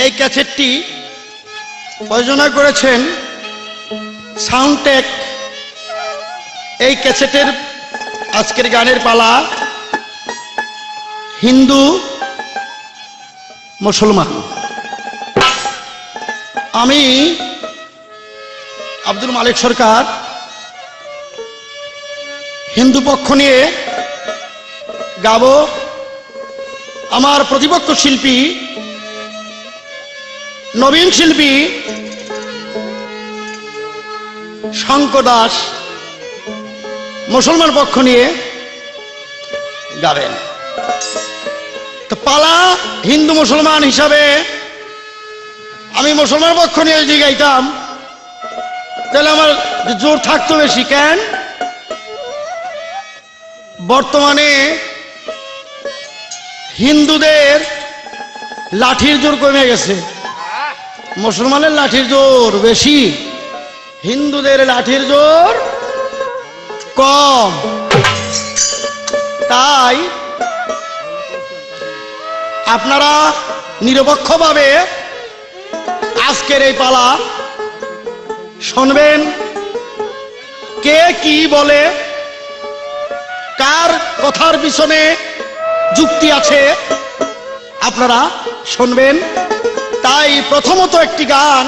এই ক্যাসেটটি প্রযোজনা করেছেন সাউন্ডটেক। এই ক্যাসেটের আজকের গানের পালা হিন্দু মুসলমান। আমি আব্দুল মালিক সরকার হিন্দু পক্ষ নিয়ে গাবো। আমার প্রতিপক্ষ শিল্পী নবীন শিল্পী শঙ্কর দাস মুসলমান পক্ষ নিয়ে গাবেন। তো পালা হিন্দু মুসলমান হিসাবে আমি মুসলমান পক্ষ নিয়ে যদি গাইতাম তাহলে আমার জোর থাকতো বেশি। কেন? বর্তমানে হিন্দুদের লাঠির জোর কমে গেছে, মুসলমানের লাঠির জোর বেশি, হিন্দুদের লাঠির জোর কম। তাই আপনারা নিরপেক্ষভাবে আজকের এই পালা শুনবেন। কে কি বলে, কার কথার পিছনে যুক্তি আছে আপনারা শুনবেন। তাই প্রথমত একটি গান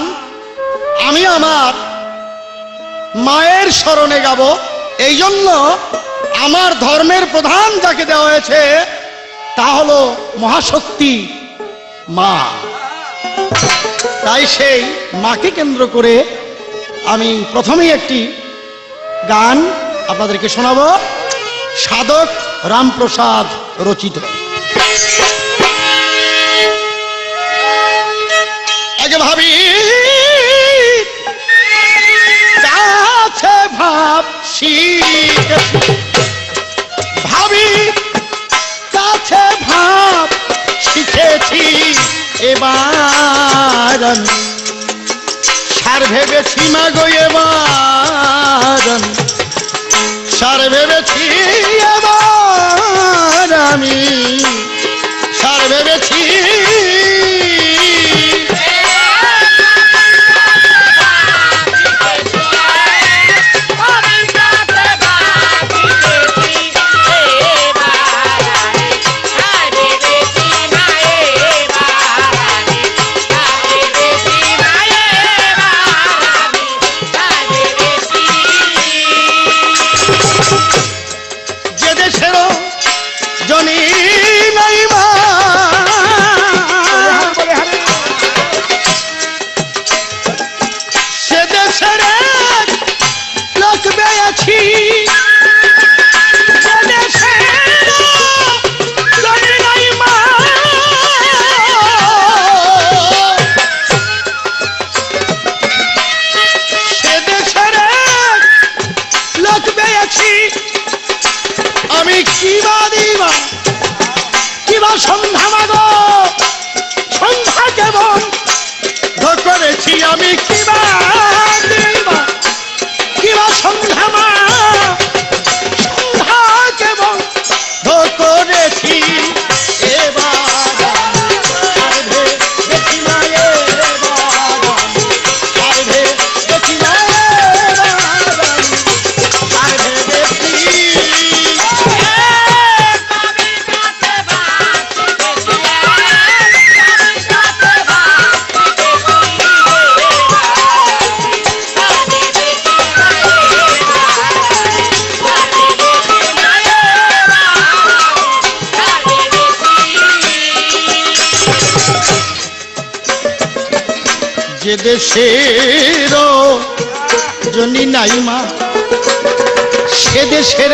আমি আমার মায়ের স্মরণে গাব। এই জন্য আমার ধর্মের প্রধান যাকে দেওয়া হয়েছে তা হলো মহাশক্তি মা। তাই সেই মাকে কেন্দ্র করে আমি প্রথমেই একটি গান আপনাদেরকে শোনাবো, সাধক রামপ্রসাদ রচিত। আগে ভাবি কাছে ভাবছি, ভাবি কাছে ভাব শিখেছি এবার, সার ভেবেছি মাগো এবার, সার ভেবেছি এবার, আমি সার ভেবেছি। আমি কিবা দিবা কিবা সন্ধ্যা মাগো সন্ধ্যা কেমন করেছি, আমি কিবা দিবা কিবা সন্ধ্যা মা সন্ধ্যা কেমন করেছি এবার। যে দেশের জনি নাই মা সে দেশের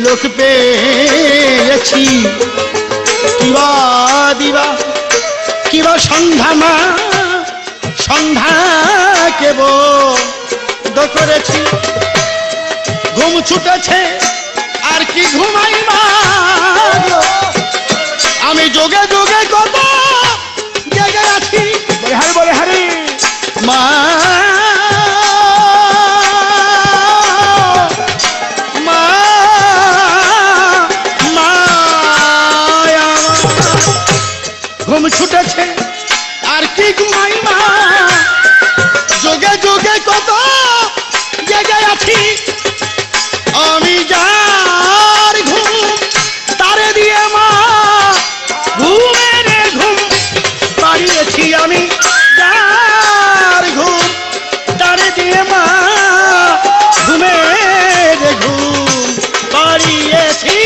লোক পেয়েছি, কিবা দিবা কিবা সন্ধ্যা মা সন্ধ্যা কেব করেছি। ঘুম ছুটেছে আর কি ঘুমাই মা, আমি যোগে যোগে কত জেগে আছি বলে হারি মা। মা ঘুম ছুটেছে আর কি ঘুমাই মা, যোগে যোগে কত জেগে আছি আমি, যার ঘুম তারে দিয়ে মা ঘুমের ঘুম পাড়িয়েছি আমি, যার ঘুম তারে দিয়ে মা ঘুমের ঘুম পাড়িয়েছি।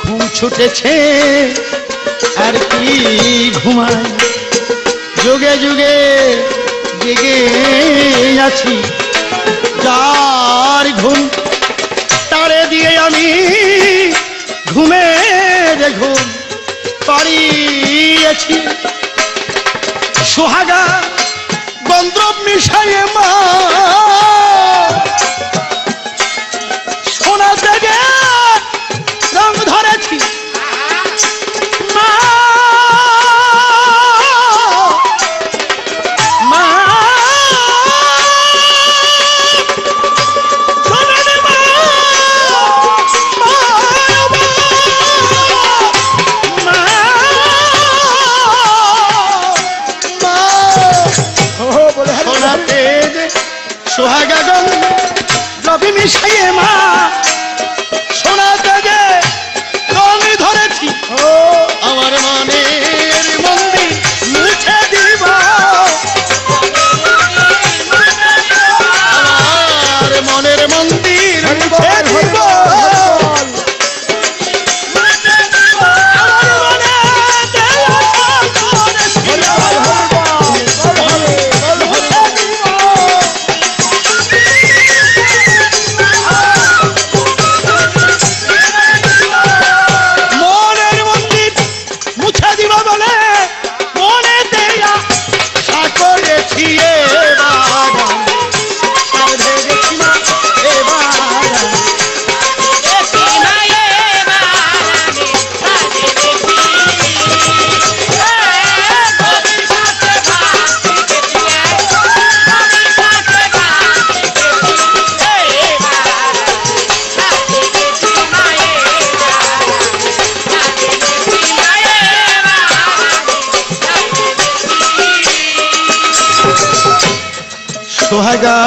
ঘুম ছুটেছে আর কি ঘুমায়, যুগে যুগে জেগে আছি, যার ঘুম তারে দিয়ে আমি ঘুমের ঘুম পাড়িয়েছি। সোহাগা গন্ধর্ব মিশাইয়ে মা সোনা থেকে রং ধরেছি মা, মা সোনা রে মা, মা, মা, মা, সোনাতে যে সোহাগা গন্ধর্ব মিশাইয়ে মা সোনাতে যে রং ধরেছি, আমার মনের মন্দির মুছে দিব, আমার মনের মন্দির মুছে দিব, সোহাগা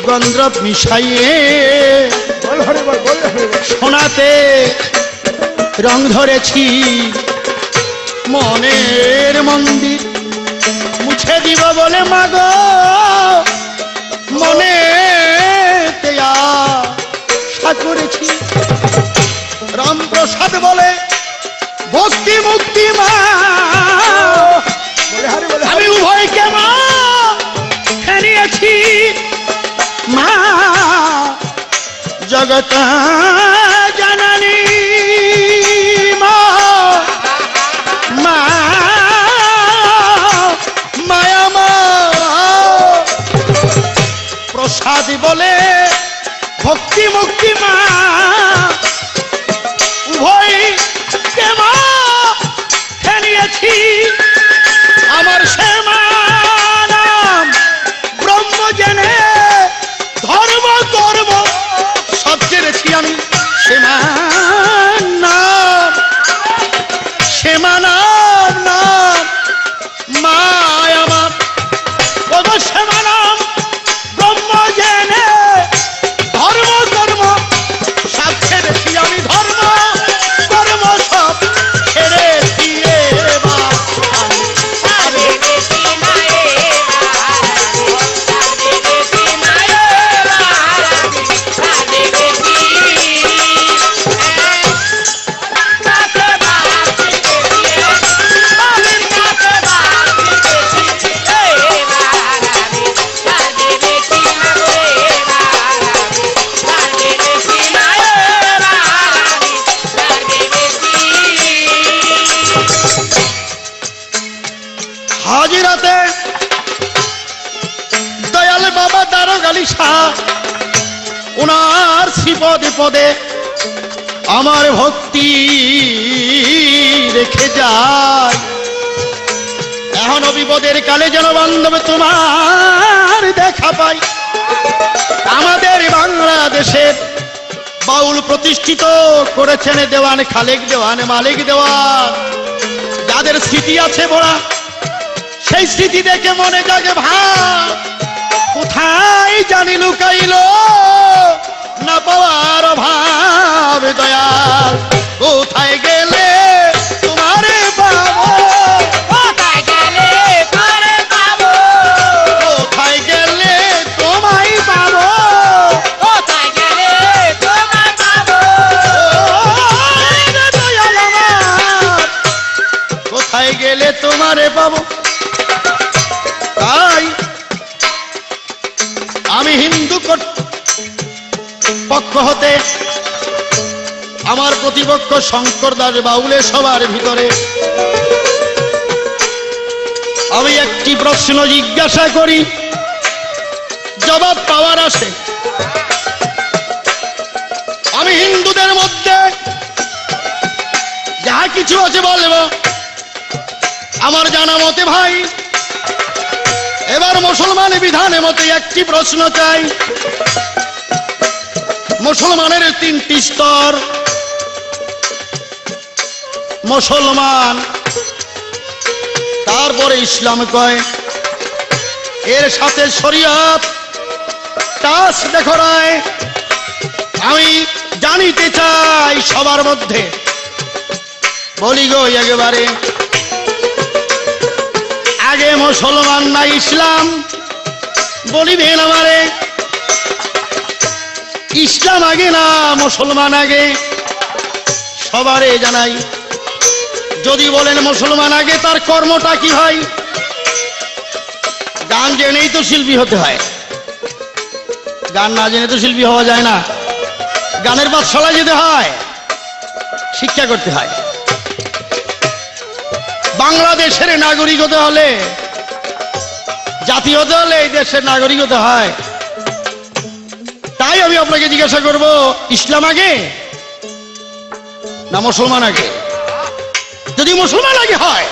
গন্ধর্ব মিশাইয়ে সোনাতে রং ধরেছি, মনের মন্দির মুছে দিব বলে মাগো মনে আশা করেছি। রামপ্রসাদ বলে ভক্তি মুক্তি মা, আমি উভয়কে মা হারিয়েছি মা, জগত জননী মা, মা মায়া মা, প্রসাদ বলে ভক্তি মুক্তি মা, উভয়কে মা হারিয়েছি, আমার সে মা জেনে ধর্ম করব সব ছেড়েছি আমি, সেমান নাম সেমান নাম মায় আমার, ওগো সেমান নাম ব্রহ্ম জেনে ধর্ম কর্ম সব ছেড়েছি আমি, ধর্ম কর্ম সব ছেড়েছি এবার হাজিরাতে দয়াল বাবা দারোগালি শাহ ওনার শ্রীপদে পদে আমার ভক্তি রেখে যায়, এখন বিপদের কালে যেন বান্ধব তোমার দেখা পাই। আমাদের বাংলাদেশের বাউল প্রতিষ্ঠিত করেছেন দেওয়ান খালেক দেওয়ান মালিক দেওয়ান, যাদের স্মৃতি আছে বড়া, সেই স্মৃতি দেখে মনে জাগে ভাব, কোথায় জানি লুকাইল না পাওয়ার অভাব দয়াল, কোথায় গেলে তোমারে পাবো, কোথায় গেলে পরে পাবো, কোথায় গেলে তোমায় পাবো, কোথায় গেলে তোমায় পাবো, দয়াল আমার, কোথায় গেলে তোমারে পাবো। তাই আমি হিন্দু পক্ষ হতে আমার প্রতিপক্ষ শঙ্কর দাস বাউলে সবার ভিতরে আমি একটি প্রশ্ন জিজ্ঞাসা করি, জবাব পাওয়ার আসে। আমি হিন্দুদের মধ্যে যাহা কিছু আছে বলবো আমার জানা মতে ভাই। এবার মুসলমান বিধানে মতে একটি প্রশ্ন চাই। মুসলমানের তিনটি স্তর, মুসলমান, তারপরে ইসলাম কয়, এর সাথে শরীয়ত টাচ দেখো রায়। আমি জানিতে চাই সবার মধ্যে, বলি গো একেবারে, আগে মুসলমান না ইসলাম? বলিবেন আমারে, ইসলাম আগে না মুসলমান আগে? সবারে জানাই, যদি বলেন মুসলমান আগে, তার কর্মটা কি হয়? গান জেনেই তো শিল্পী হতে হয়, গান না জেনে তো শিল্পী হওয়া যায় না। গানের পাঠশালায় যেতে হয়, শিক্ষা করতে হয়। বাংলাদেশের নাগরিক হতে হলে, জাতি হতে হলে এই দেশের নাগরিক হতে হয়। তাই আমি আপনাকে জিজ্ঞাসা করব, ইসলাম আগে না মুসলমান আগে? যদি মুসলমান আগে হয়,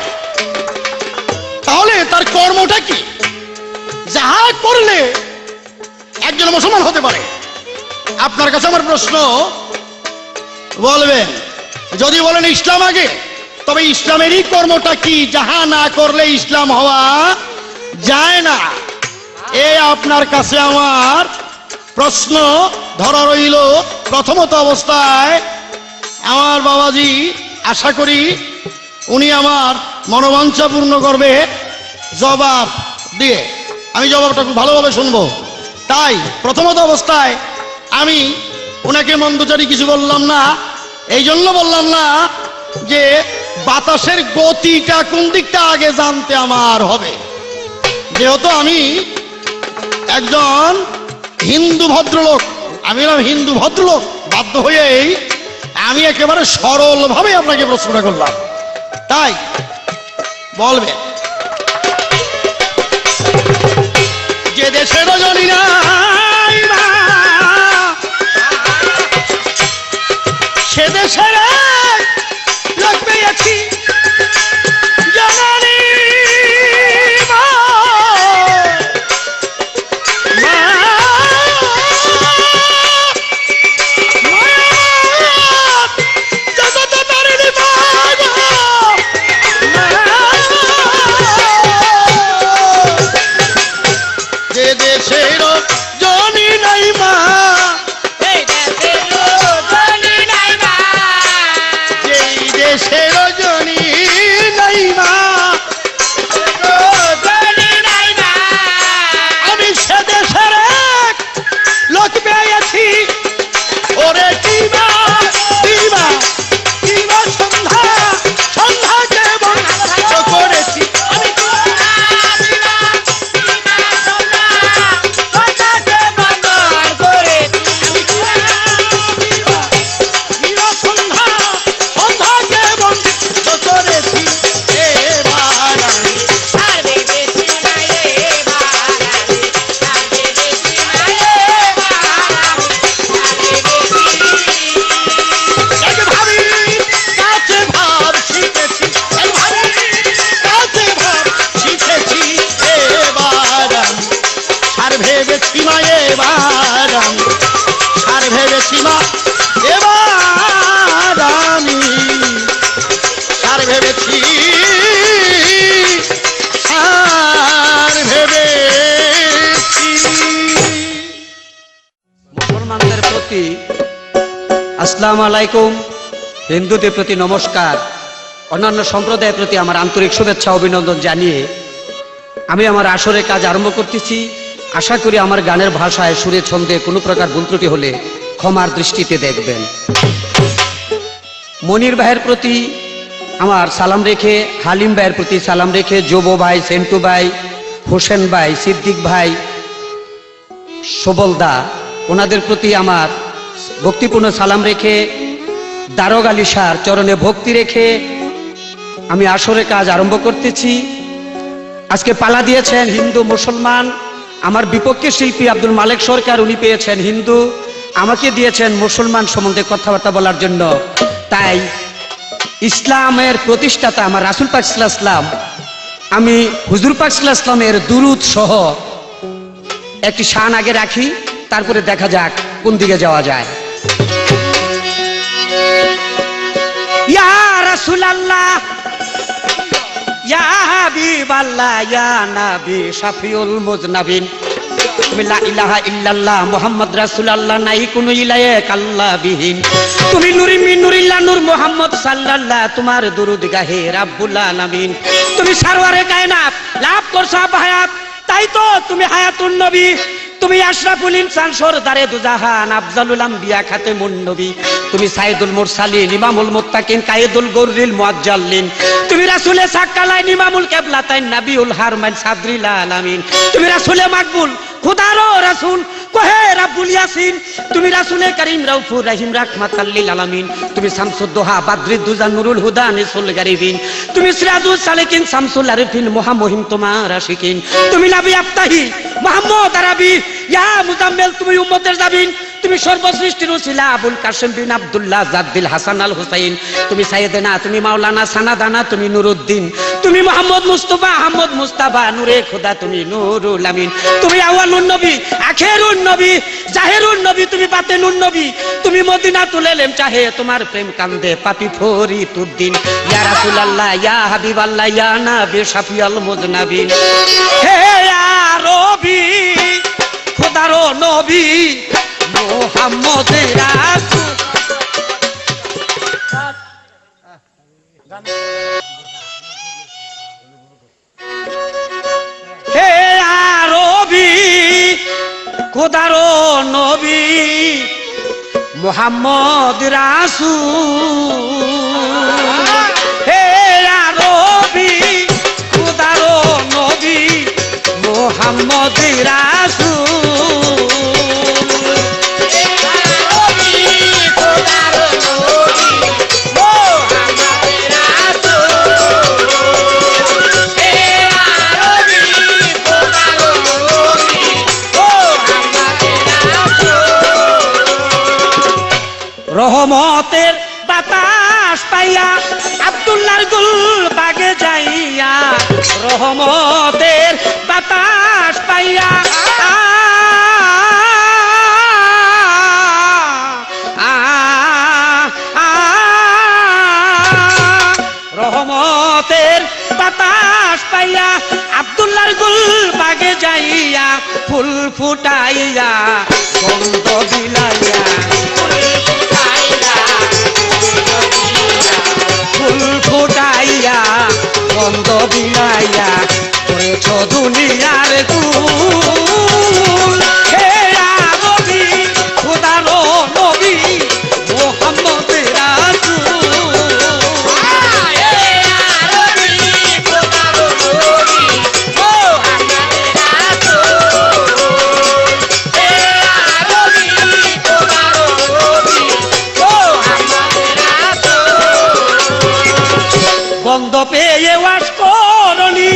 তাহলে তার কর্মটা কি? যাহা করলে একজন মুসলমান হতে পারে। আপনার কাছে আমার প্রশ্ন, বলবেন। যদি বলেন ইসলাম আগে, তবে ইসলামেরই কর্মটা কি? যাহা না করলে ইসলাম হওয়া যায় না। এ আপনার কাছে আমার প্রশ্ন ধরা রইল। প্রথমত অবস্থায় আমার বাবাজি, আশা করি উনি আমার মনোবাঞ্ছা পূর্ণ করবে জবাব দিয়ে। আমি জবাবটা খুব ভালোভাবে শুনবো। তাই প্রথমত অবস্থায় আমি ওনাকে মন্দচারী কিছু বললাম না। এই জন্য বললাম না যে বাতাসের গতিটা কোন দিকটা আগে জানতে আমার হবে। যেহেতু আমি একজন হিন্দু ভদ্রলোক, আমি হলাম হিন্দু ভদ্রলোক, বাধ্য হয়েই আমি একেবারে সরলভাবে আপনাকে প্রশ্নটা করলাম। তাই বলবেন, যে দেশের জনি নাই মা, সে দেশের লোক পেয়েছি জননী মা। মা, জগৎ তারিণী মা গো, মা। যে দেশের আসসালামু আলাইকুম। হিন্দুদের প্রতি নমস্কার, অন্যান্য সম্প্রদায়ের প্রতি আমার আন্তরিক শুভেচ্ছা অভিনন্দন জানিয়ে আমি আমার আসরের কাজ আরম্ভ করতেছি। আশা করি আমার গানের ভাষায় সুরে ছন্দে কোনো প্রকার ভুল ত্রুটি হলে ক্ষমার দৃষ্টিতে দেখবেন। মনির ভাইয়ের প্রতি আমার সালাম রেখে, হালিম ভাইয়ের প্রতি সালাম রেখে, জোবো ভাই, সেন্টু ভাই, হোসেন ভাই, সিদ্দিক ভাই, সবলদা, ওনাদের প্রতি আমার ভক্তিপূর্ণ সালাম রেখে, দারোগ আলী শাহর চরণে ভক্তি রেখে আমি আসরের কাজ আরম্ভ করতেছি। আজকে পালা দিয়েছেন হিন্দু মুসলমান। আমার বিপক্ষে শিল্পী আব্দুল মালেক সরকার, উনি পেয়েছেন হিন্দু, আমাকে দিয়েছেন মুসলমান সম্বন্ধে কথাবার্তা বলার জন্য। তাই ইসলামের প্রতিষ্ঠাতা আমার রাসূল পাক সাল্লাল্লাহু আলাইহি ওয়াসাল্লাম, আমি হুজুর পাক সাল্লাল্লাহু আলাইহি ওয়াসাল্লামের দুরূদ সহ একটি শান আগে রাখি, তারপরে দেখা যাক কোন দিকে যাওয়া যায়। ইয়া রাসূলুল্লাহ, ইয়া হাবিবাল্লাহ, ইয়া নবী শাফিউল মুজনাবিন, তুমি লা ইলাহা ইল্লাল্লাহ মুহাম্মদ রাসূলুল্লাহ, নাই কোনো ইলাহে আল্লাহ বিহীন, তুমি নূরি মিন নূরিল্লাহ নূর মুহাম্মদ সাল্লাল্লাহ, তোমার দুরূদ গাহে রাব্বুল আলামিন, তুমি সারওয়ারে কায়নাত, লাভ করছো হায়াত, তাই তো তুমি হায়াতুন নবী, তুমি আশরাফুল ইনসান, সরদারে দুজাহান, আফজালুল আম্বিয়া, খাতেমুন নবী, তুমি সাইয়্যিদুল মুরসালিন, ইমামুল মুত্তাকিন, কায়েদুল গররিল মুআজ্জালিন, তুমি রাসূলে সাক্কালাইন, ইমামুল কিবলাতাইন, নবিউল হারমাইন, সাদরিল আলামিন, তুমি রাসূলে মাকবুল, খুদারো রাসূল, কহে রাব্বুল ইয়াসিন, তুমি রাসূলে কারীম, রাউফুর রহিম, রাহমাতাল লিল আলামিন, তুমি শামসুদ দুহা, বাদরুদ দুজা, নুরুল হুদা, নিসুল গারিবিন, তুমি সিরাজুস সালিকিন, শামসুল আরিফিন, মুহাম্মহিম তোমার আশিকিন, তুমি নবী আফতাহি, মুহাম্মদ আরবি, ইয়া মুজাম্মিল, তুমি উম্মতের জাবিন, তুমি সর্বসৃষ্টির উসিলা, আবুল কাসেম বিন আব্দুল্লাহ, জাদ্দিল হাসান আল হুসাইন, তুমি সাইয়েদেনা, তুমি মাওলানা সানাদানা, তুমি নুরুদ্দিন, তুমি মুহাম্মদ মুস্তাফা, আহমদ মুস্তাফা, নূরে খোদা, তুমি নূরুল আমিন, তুমি আউয়ালুন নবী, আখিরুন নবী, জাহিরুন নবী, তুমি বাতিনুন নবী, তুমি মদিনাতুল ইলম, চাহে তোমার প্রেম কান্দে পাপী ফরিদুদ্দিন, ইয়া রাসূলুল্লাহ, ইয়া হাবিবাল্লাহ, ইয়া নবী শাফিউল মুজনাবিন, হে ইয়া রবি, খোদারো নবী মুহাম্মদ রাসূল, হে আরবি, খোদারো নবী মুহাম্মদ রাসূল, হে আরবি, খোদারো নবী মুহাম্মদ রাসূল, রহমতের বাতাস পাইয়া আব্দুল্লাহর গুল বাগে যাইয়া, রহমতের বাতাস পাইয়া রহমতের বাতাস পাইয়া আব্দুল্লাহর গুল বাগে যাইয়া, ফুল ফুটাইয়া গন্ধ বিলাইয়া, ফুল ফুটাইয়া গন্ধ বিলাইয়া, করেছ দুনিয়ার কুল, হে আরবি, খোদারো নবী মুহাম্মদ রাসূল, গন্ধ পেয়ে ওয়াশ করনি,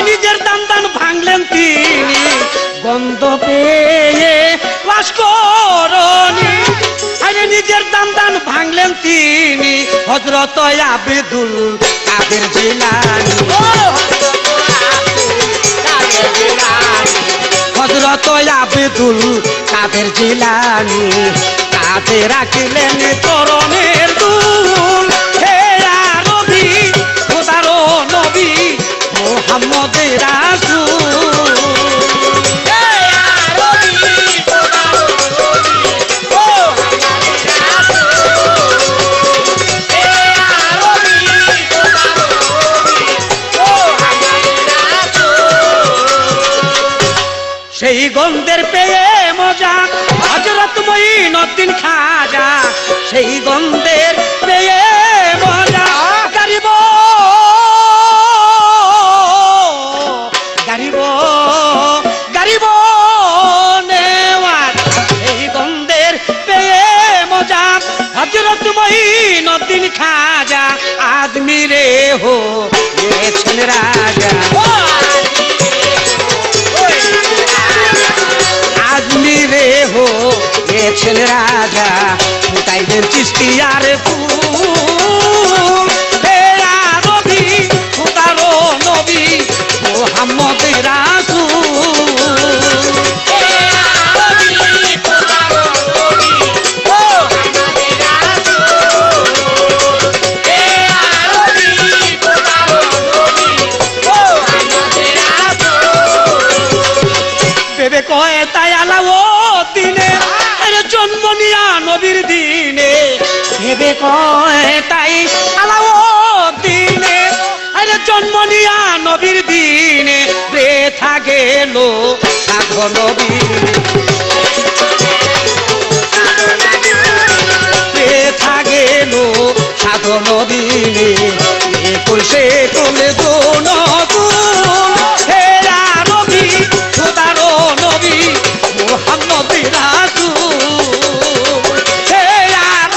নিজের দান দান ভাঙলেন তিনি, গন্ধ পেয়ে ওয়াশ করনি, নিজের দান দান ভাঙলেন তিনি, হযরত আবেদুল কাদের জিলানী, হযরত আবেদুল কাদের জিলানী, কাঁধে রাখিলেন চরণের দুল, হে আরবি, খোদারো নবী মুহাম্মদ রাসূল, হে আরবি, খোদারো নবী মুহাম্মদ রাসূল, গন্ধের পেয়ে মজা হযরত মঈনুদ্দিন খাজা সেই গন্ধের পেয়ে মজা গারিব গারিব গারিব নেওয়ার এই গন্ধের পেয়ে মজা হযরত মঈনুদ্দিন খাজা আদমি রে হো গেছেন রাজা আদমি রে হো গেছেন রাজা ফুটাইলেন চিস্তিয়ার ফুল হে নবী ফুটারো নবী মুহাম্মদ রাসূল ভেবে কয় তাই আলাও দিনে আরে জন্ম নিয়া নবীর দিনে ভেবে কয় তাই আলাও দিনে আরে জন্ম নিয়া নবীর দিনে বৃথা গেল সাধু নবীর বৃথা গেল সাধু নবীরে কুলসে কুলে গুণ গুণ হে নবী খোদারো নবী মুহাম্মদ রাসূল হে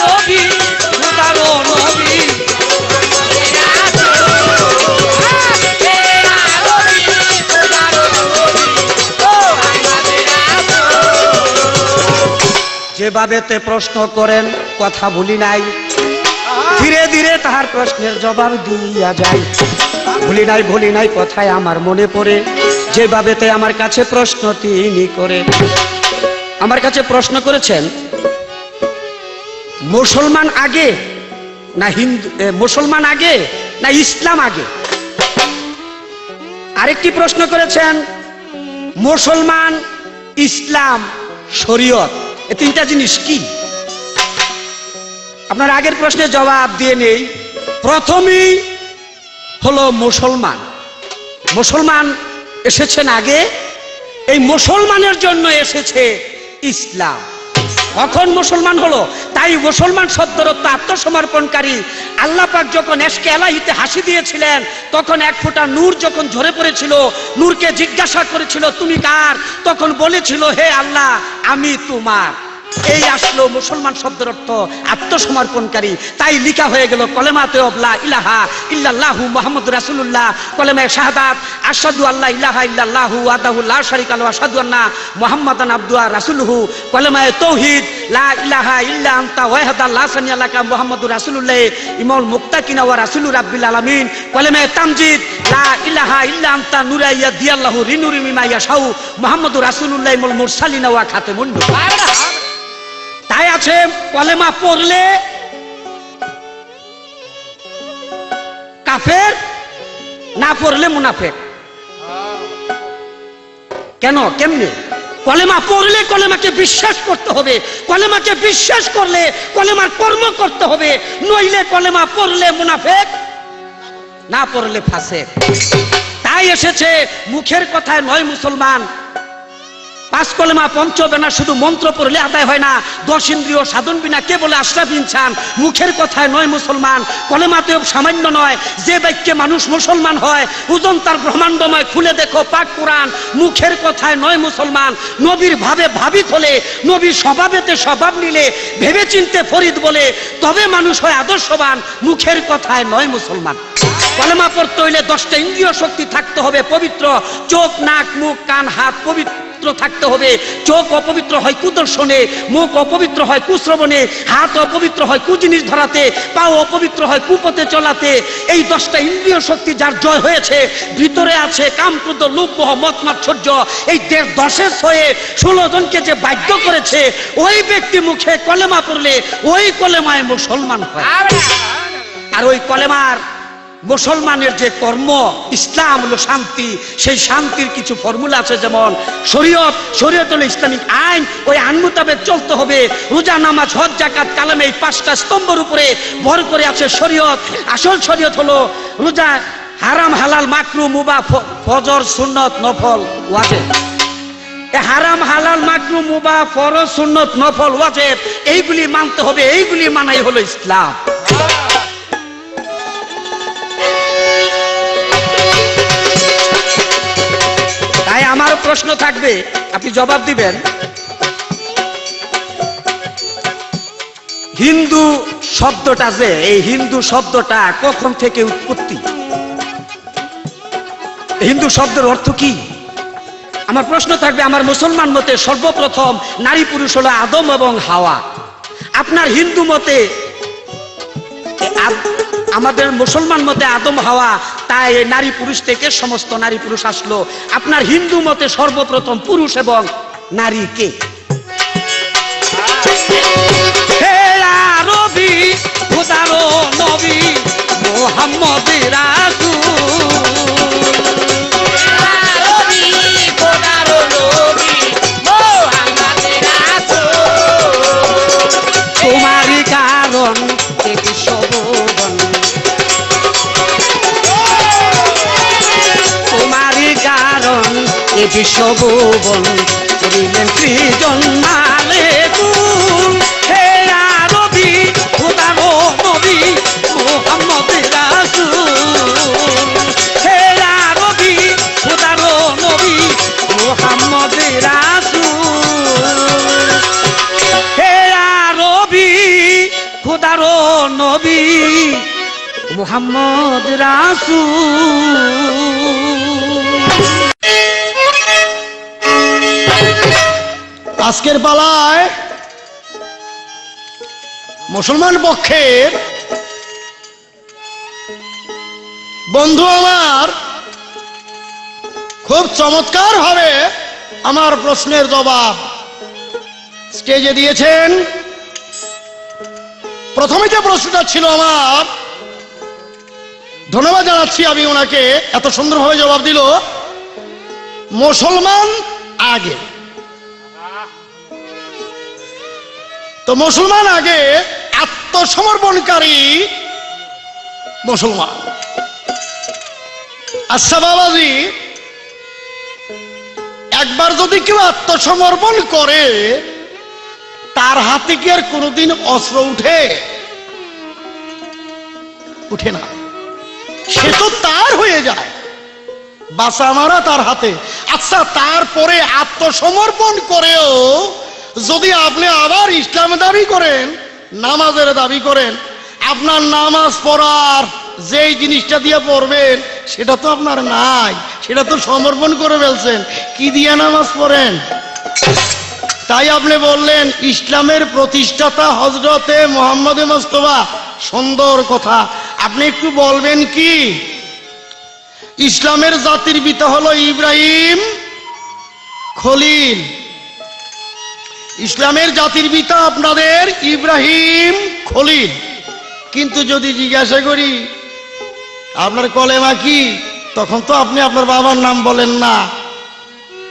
নবী খোদারো নবী যেভাবেতে প্রশ্ন করেন কথা ভুলি নাই ধীরে ধীরে তাহার প্রশ্নের জবাব দিয়া যায় ভুলি নাই কথায় আমার মনে পড়ে যেভাবেতে আমার কাছে প্রশ্ন তিনি করে আমার কাছে প্রশ্ন করেছেন মুসলমান আগে না হিন্দু মুসলমান আগে না ইসলাম আগে আরেকটি প্রশ্ন করেছেন মুসলমান ইসলাম শরীয়ত এই তিনটা জিনিস কি আপনার আগের প্রশ্নের জবাব দিয়ে নেই প্রথমেই হলো মুসলমান মুসলমান এসেছেন আগে এই মুসলমানের জন্য এসেছে ইসলাম কখন মুসলমান হলো তাই মুসলমান শব্দের অর্থ আত্মসমর্পণকারী আল্লাহ পাক যখন এশকে এলাহিতে হাসি দিয়েছিলেন তখন এক ফোঁটা নূর যখন ঝরে পড়েছিল নূরকে জিজ্ঞাসা করেছিল তুমি কার তখন বলেছিল হে আল্লাহ আমি তোমার এই আসলো মুসলমান শব্দের অর্থ আত্মসমর্পণকারী তাই লিখা হয়ে গেল কলেমাতে লা ইলাহা ইল্লাল্লাহু মুহাম্মাদুর রাসূলুল্লাহ কলেমায়ে শাহাদাত আশহাদু আল্লা ইলাহা ইল্লাল্লাহু ওয়াহদাহু লা শারীকা লাহু আশহাদু আন্না মুহাম্মাদান আবদুহু ওয়া রাসূলুহু কলেমায়ে তাওহীদ লা ইলাহা ইল্লা আনতা ওয়াহদা লা শারীকা লাকা মুহাম্মাদুর রাসূলুল্লাহ ইমামুল মুত্তাকিনা ওয়া রাসূলুর রাব্বিল আলামিন কলেমায়ে তামজিদ লা ইলাহা ইল্লা আনতা নূরা ইয়াদিয়াল্লাহু রিনুরি মিমা ইয়াশাউ মুহাম্মাদুর রাসূলুল্লাহ ইমামুল মুরসালিনা ওয়া খাতামুন নবিয়্যিন তাই আছে কলেমা পড়লে কাফের না পড়লে মুনাফিক কেন কেমনে কলেমা পড়লে কলেমাকে বিশ্বাস করতে হবে কলেমাকে বিশ্বাস করলে কলেমার কর্ম করতে হবে নইলে কলেমা পড়লে মুনাফিক না পড়লে ফাসিক তাই এসেছে মুখের কথায় নয় মুসলমান পাঁচ কলেমা পঞ্চবেনা শুধু মন্ত্র পড়লে আদায় হয় না 10 ইন্দ্রিয় সাধন বিনা কে বলে আশরাফ ইনসান মুখের কথায় নয় মুসলমান কলেমাতেও সামান্য নয় যে বাক্যে মানুষ মুসলমান হয় ওজন তার ব্রহ্মাণ্ডময় খুলে দেখো পাক কোরআন মুখের কথায় নয় মুসলমান নবীর ভাবে ভাবিত হলে নবীর স্বভাবেতে স্বভাব নিলে ভেবে চিনতে ফরিদ বলে তবে মানুষ হয় আদর্শবান মুখের কথায় নয় মুসলমান কলেমা পড়তে হইলে 10টা ইন্দ্রিয় শক্তি থাকতে হবে পবিত্র চোখ নাক মুখ কান হাত পবিত্র থাকতে হবে চোখ অপবিত্র হয় কুদর্শনে মুখ অপবিত্র হয় কুশ্রবণে হাত অপবিত্র হয় কুজিনিস ধরাতে পা অপবিত্র হয় কুপথে চলাতে এই 10টা ইন্দ্রিয় শক্তি যার জয় হয়েছে ভিতরে আছে কাম ক্রোধ লোভ মোহ মদ মাৎসর্য এই 10-এর হয়ে 16 জনকে যে বাধ্য করেছে ওই ব্যক্তি মুখে কলেমা পড়লে ওই কলেমায় মুসলমান হয় আর ওই কলেমার মুসলমানের যে কর্ম ইসলাম হলো শান্তি সেই শান্তির কিছু ফর্মুলা আছে যেমন শরীয়ত হলো ইসলামিক আইন ওই আইন মোতাবেক চলতে হবে রোজা নামাজ হজ যাকাত কালাম এই 5টা স্তম্ভের উপরে ভর করে আছে শরীয়ত আসল শরীয়ত হলো রোজা হারাম হালাল মাকরু মুবাহ ফজর সুন্নত নফল ওয়াজিব হারাম হালাল মাকরুহ মুবাহ ফরজ সুন্নত নফল ওয়াজিব এইগুলি মানতে হবে, এইগুলি মানাই হলো ইসলাম। তাই আমার প্রশ্ন থাকবে, আপনি জবাব দিবেন। হিন্দু শব্দটা যে, এই হিন্দু শব্দটা কখন থেকে উৎপত্তি? হিন্দু শব্দের অর্থ কি? আমার প্রশ্ন থাকবে, আমার মুসলমান মতে সর্বপ্রথম নারী পুরুষ হলো আদম এবং হাওয়া। আপনার হিন্দু মতে, আমাদের মুসলমান মতে আদম হাওয়া, তাই নারী পুরুষ থেকে সমস্ত নারী পুরুষ আসলো। আপনার হিন্দু মতে সর্বপ্রথম পুরুষ এবং নারী কে? হে আরবি খোদারো নবী মুহাম্মদ রাসূল, তোমারই কারণ এ বিশ্বভুবন, তোমারই কারণ এ বিশ্বভুবন করিলেন সৃজন মালেকুল। হে আরবি খোদারো নবী মুহাম্মদ রাসূল, হে আরবি খোদারো নবী মুহাম্মদ রাসূল, হে আরবি খোদারো নবী মুহাম্মদ রাসূল। আজকের পালায় মুসলমান পক্ষের বন্ধু আমার খুব চমৎকার ভাবে আমার প্রশ্নের জবাব স্টেজে দিয়েছেন। প্রথমে যে প্রশ্নটা ছিল আমার, ধন্যবাদ জানাচ্ছি আমি ওনাকে, এত সুন্দরভাবে জবাব দিল। মুসলমান আগে, তো মুসলমান আগে আত্মসমর্পণকারী মুসলমান। আচ্ছা বাবাজি, একবার যদি কেউ আত্মসমর্পণ করে তার হাতে কি আর কোনোদিন অস্ত্র উঠে? উঠে না, সে তো তার হয়ে যায়, বাঁচা মারা তার হাতে। আচ্ছা, তারপরে আত্মসমর্পণ করেও যদি আপনি আবার ইসলাম দাবি করেন, নামাজের দাবি করেন, আপনার নামাজ পড়ার যেই জিনিসটা দিয়ে পড়বেন সেটা তো আপনার নাই, সেটা তো সমর্পণ করে ফেলছেন। কি দিয়ে নামাজ পড়েন? তাই আপনি বললেন ইসলামের প্রতিষ্ঠাতা হযরতে মুহাম্মদ মুস্তাফা। সুন্দর কথা, আপনি একটু বলবেন কি ইসলামের জাতির পিতা হলো ইব্রাহিম খলিল। ইসলামের জাতির পিতা আপনাদের ইব্রাহিম খলিল। কিন্তু যদি জিজ্ঞাসা করি আপনার কলেমা কি, তখন তো আপনি আপনার বাবার নাম বলেন না।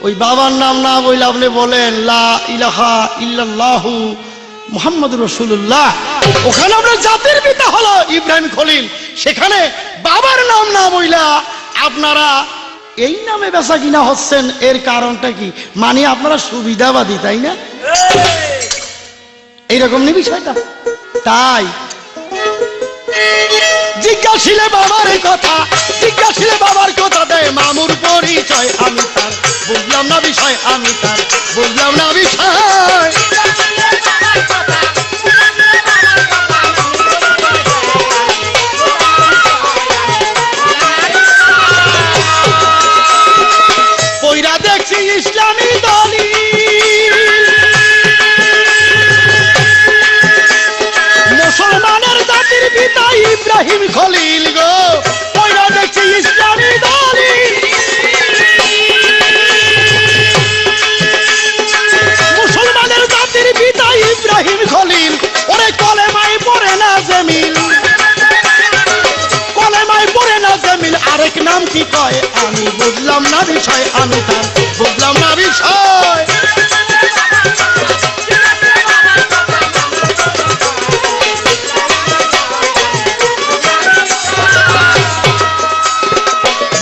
ওই বাবার নাম না বললে আপনি বলেন লা ইলাহা ইল্লাল্লাহু মুহাম্মাদুর রাসূলুল্লাহ। ওখানে আপনার জাতির পিতা হলো ইব্রাহিম খলিল, সেখানে বাবার নাম না বইলা আপনারা এই নামে বেচা কিনা হচ্ছেন। এর কারণটা কি? মানে আপনারা সুবিধাবাদী, তাই না? এইরকম নি বিষয়টা। তাই জিজ্ঞাসিলে বাবার কথা, জিজ্ঞাসিলে বাবার কথা দেয় মামুর পরিচয়। আমি তার বুঝলাম না বিষয়, আমি তার বুঝলাম না বিষয়। পয়রা দেখছি ইসলামী দলি, মুসলমানের জাতির পিতা ইব্রাহিম খলিল গো। পয়রা দেখছি ইসলামী দলি, মুসলমানের জাতির পিতা ইব্রাহিম খলিল। ওরে কলেমায় পড়ে না জমিল, কলেমায় পড়ে না জমিল, আরেক নাম কি কয়? আমি বুঝলাম না বিষয়, আমি তার বুঝলাম না বিষয়।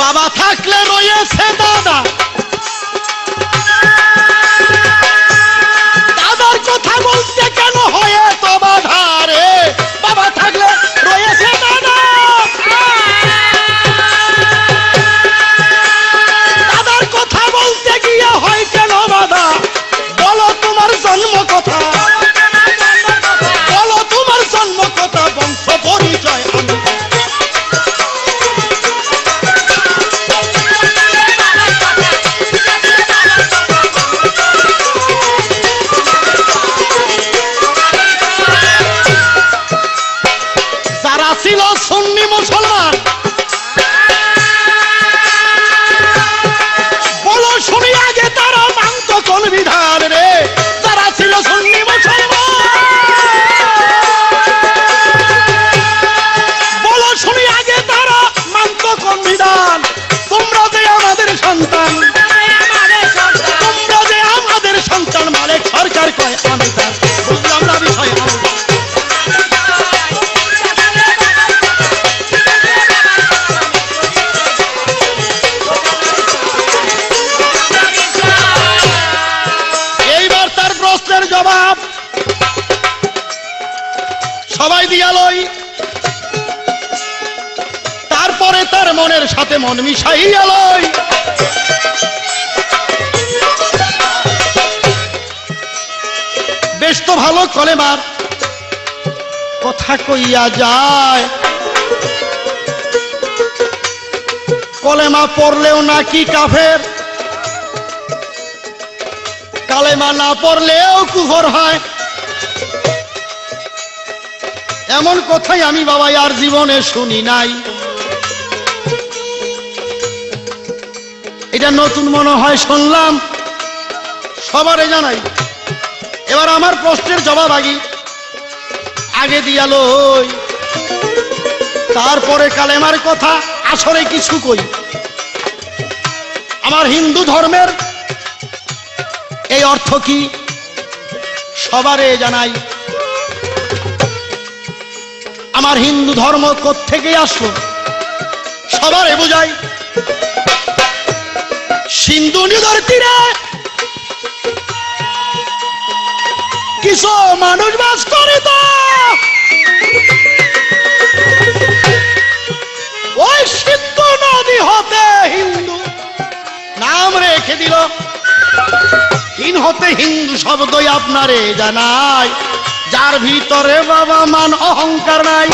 বাবা থাকলে রয়েছে দাদা, মনের সাথে মন মিশাইয়া লয়। বেশ তো ভালো কলেমার কথা কইয়া যায়, কলেমা পড়লেও নাকি কাফের, কালেমা না পড়লেও কুফর হয়। এমন কথাই আমি বাবা আর জীবনে শুনি নাই। এটা নতুন মনে হয় শুনলাম, সবারে জানাই। এবার আমার প্রশ্নের জবাব আগে দিয়ালো, তারপরে কালেমার কথা আসলে কিছু কই। আমার হিন্দু ধর্মের এই অর্থ কি সবারে জানাই। আমার হিন্দু ধর্ম কোত্থেকে আসলো সবারে বুঝাই। সিন্ধু নদীর তীরে কিছু মানুষ বাস করে, তো ওই সিন্ধু নদী হতে হিন্দু নাম রেখে দিল। হিন হতে হিন্দু শব্দই আপনারে জানাই, যার ভিতরে বাবা মান অহংকার নাই।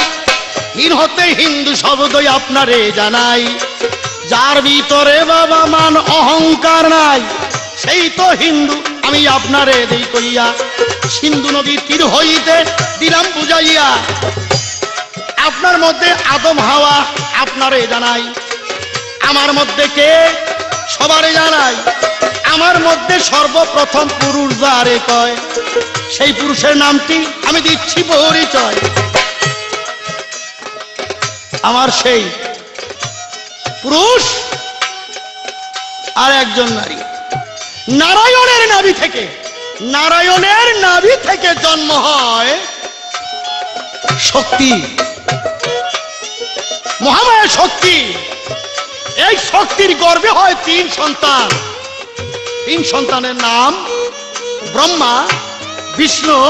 হিন হতে হিন্দু শব্দই আপনারে জানাই, যার ভিতরে বাবা মান অহংকার নাই, সেই তো হিন্দু। আমি আপনারে দেই কইয়া সিন্ধু নদীর তীর হইতে দিলাম বুঝাইয়া। আপনার মধ্যে আদম হাওয়া আপনারে জানাই, আমার মধ্যে কে সবারে জানাই। আমার মধ্যে সর্বপ্রথম পুরুষ যারে কয়, সেই পুরুষের নামটি আমি দিচ্ছি পরিচয়। আমার সেই পুরুষ আর একজন নারী। নারায়ণের নাভি থেকে, নারায়ণের নাভি থেকে জন্ম হয় শক্তি, মহামায়া শক্তি। এই শক্তির গর্ভে হয় 3 সন্তান। 3 সন্তানের নাম ব্রহ্মা, বিষ্ণু,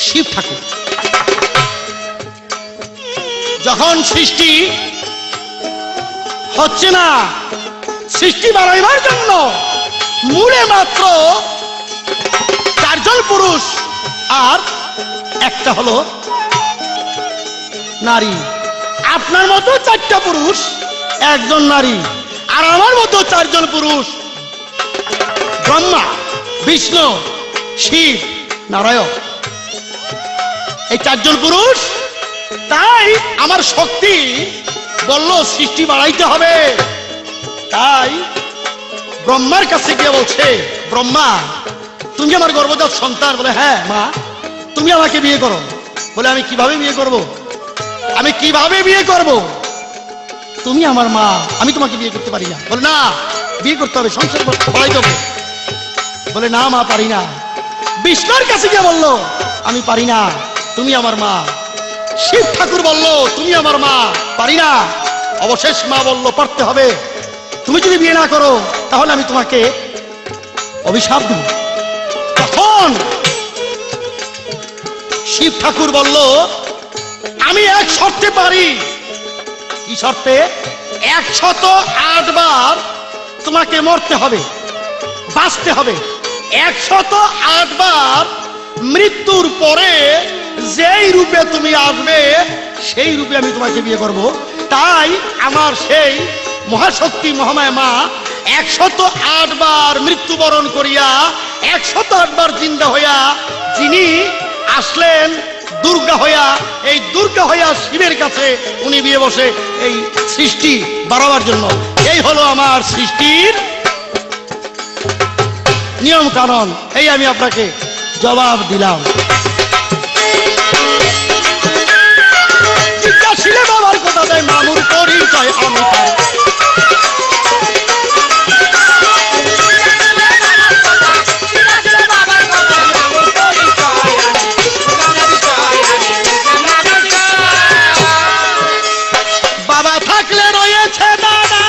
শিব ঠাকুর। যখন সৃষ্টি হচ্ছে না, সৃষ্টি বাড়াইবার জন্য মূলে মাত্র 4 জন পুরুষ আর একটা হলো নারী। আপনার মতো 4টা পুরুষ, 1 জন নারী, আর আমার মতো 4 জন পুরুষ, ব্রহ্মা, বিষ্ণু, শিব, নারায়ণ। এই 4 জন পুরুষ। তাই আমার শক্তি বলল সৃষ্টি বাড়াইতে হবে। তাই ব্রহ্মার কাছে গিয়ে বলছে, ব্রহ্মা তুমি আমার গর্ভজাত সন্তান। বলে হ্যাঁ মা, তুমি আমাকে বিয়ে করো। বলে আমি কিভাবে বিয়ে করব? আমি কিভাবে বিয়ে করব? তুমি আমার মা, আমি তোমাকে বিয়ে করতে পারি না। বলে না, বিয়ে করতে হবে, সংসার বাড়াইতে হবে। বলে না মা, পারি না। বিষ্ণুর কাছে গিয়ে বলল আমি পারি না, তুমি আমার মা। শিব ঠাকুর বলল তুমি আমার মা, পারি না। অবশেষ মা বলল পারতে হবে, তুমি যদি বিয়ে না করো তাহলে আমি তোমাকে অভিশাপ দেব। তখন শিব ঠাকুর বলল আমি এক শর্তে পারি। কি শর্তে? 108 বার তোমাকে মরতে হবে, বাঁচতে হবে। 108 বার মৃত্যুর পরে যেই রূপে তুমি আসবে সেই রূপে আমি তোমাকে বিয়ে করব। তাই আমার সেই মহাশক্তি মহামায়া মা 108 বার মৃত্যুবরণ করিয়া 108 বার জিন্দা হইয়া যিনি আসলেন দুর্গা হইয়া, এই দুর্গা হইয়া শিবের কাছে উনি বিয়ে বসে এই সৃষ্টি বাড়াবার জন্য। এই হলো আমার সৃষ্টির নিয়ম কানুন। এই আমি আপনাকে জবাব দিলাম। জিজ্ঞাসিলে বাবার কথা দেয় মামুর পরিচয় আমি পাই। বাবা থাকলে রয়েছে দাদা,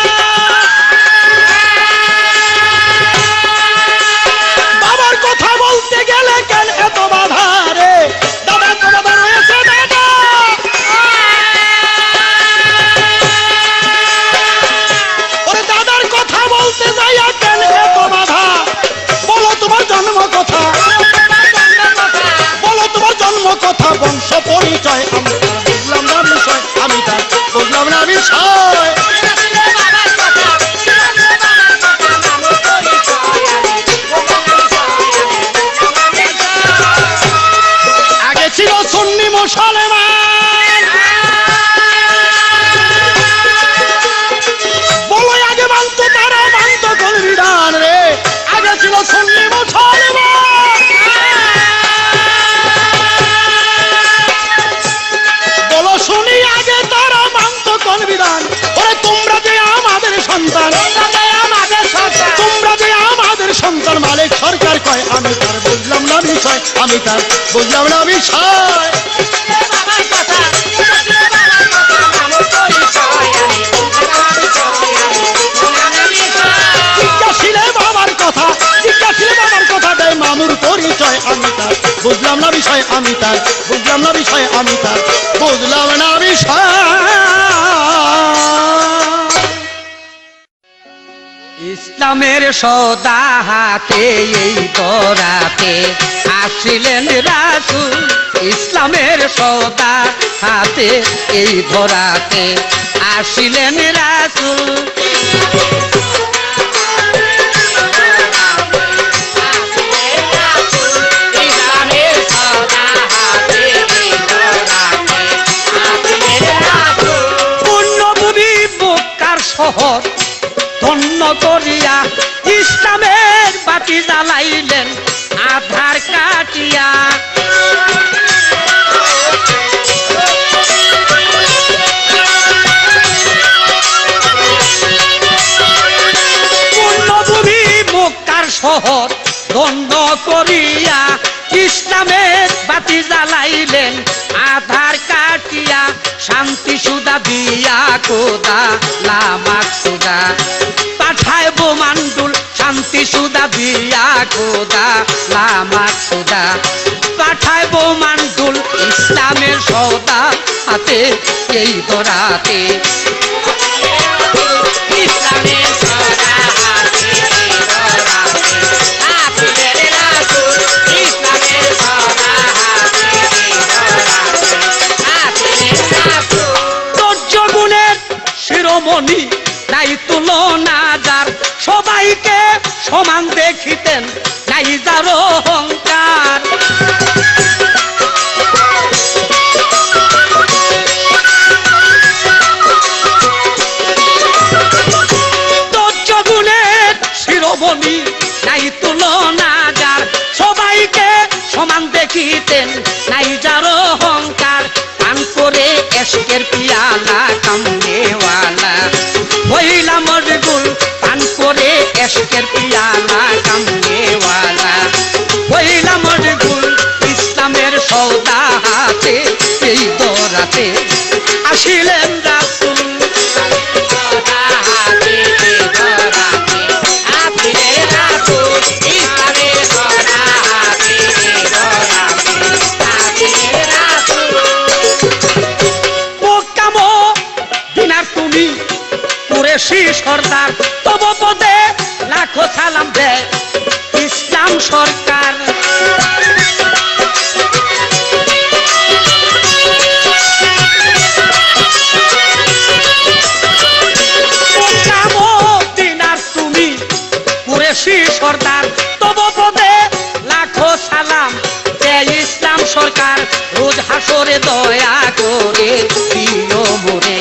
বাবার কথা বলতে গেলে কেন এত বাধা রে? দাদা তো বাবা রয়েছে দাদা, কথা বংশ পরিচয় আমি তার বুঝলাম না বিষয় আমি তার বুঝলাম না বিষয় আগে ছিল সুন্নি মুসলমান বলো আগে মানতো তারা মানতো কোন বিধান রে আগে ছিল সুন্নি মুসলমান বলো শুনি আগে তারা মানতো কোন বিধান ওরে তোমরা যে আমাদের সন্তান তোমরা যে আমাদের সন্তান মালিক সরকার কয় আমি তার বুঝলাম না বিষয় আমি তার বুঝলাম না বিষয় জিজ্ঞাসিলে বাবার কথা জিজ্ঞাসিলে বাবার কথা দেয় মামুর পরিচয় আমি তার বুঝলাম না বিষয় আমি তার বুঝলাম না বিষয় আমি তার বুঝলাম না বিষয় ইসলামের সদা হাতে এই তরাতে আসিলেন রাসূল ইসলামের সদা হাতে এই ধরাতে আসিলেন রাসূল পুণ্যভূমি মক্কার শহর ধন্য করিয়া ইসলামের বাতি জ্বালাইলেন আধার কাটিয়া পুণ্যভূমি মক্কার শহর ধন্য করিয়া ইসলামের বাতি জ্বালাইলেন আধার কাটিয়া শান্তি সুদা দিয়া কোদা লামাক সুদা পাঠায় বোমান্ডুল শান্তি সুদা দিয়া কোদা লামাক সুদা পাঠায় বোমান্ডুল ইসলামের সদা হাতে এই ধরাতে ইসলামের সদা হাতে এই ধরাতে আসিলেন রাসূল ইসলামের সদা হাতে এই ধরাতে আসিলেন রাসূল ধৈর্য গুণের শিরোমণি নাই তুলনা যার সবাইকে সমান দেখিতেন নাই যার অহংকার ধৈর্য গুণের শিরোমণি নাই তুলনা যার সবাইকে সমান দেখিতেন নাই যার অহংকার পান করে এশকের পিয়ালা কামনেওয়ালা হইলা মশগুল পান করে এশকের পিয়ালা কামনেওয়ালা হইলা মশগুল ইসলামের সওদা হাতে এই দরাতে আসিলেন রাসূল সওদা হাতে এই দরাতে আসিলেন রাসূল ইসলামের সওদা হাতে এই দরাতে আসিলেন রাসূল মক্কা মদিনার তুমি কুরেশি সর্দার তব পদে লাখো সালাম দেয় ইসলাম সরকার মক্কা মদিনার তুমি কুরেশি সর্দার তব পদে লাখো সালাম দেয় ইসলাম সরকার রোজ হাসরে দয়া করে দিও মোরে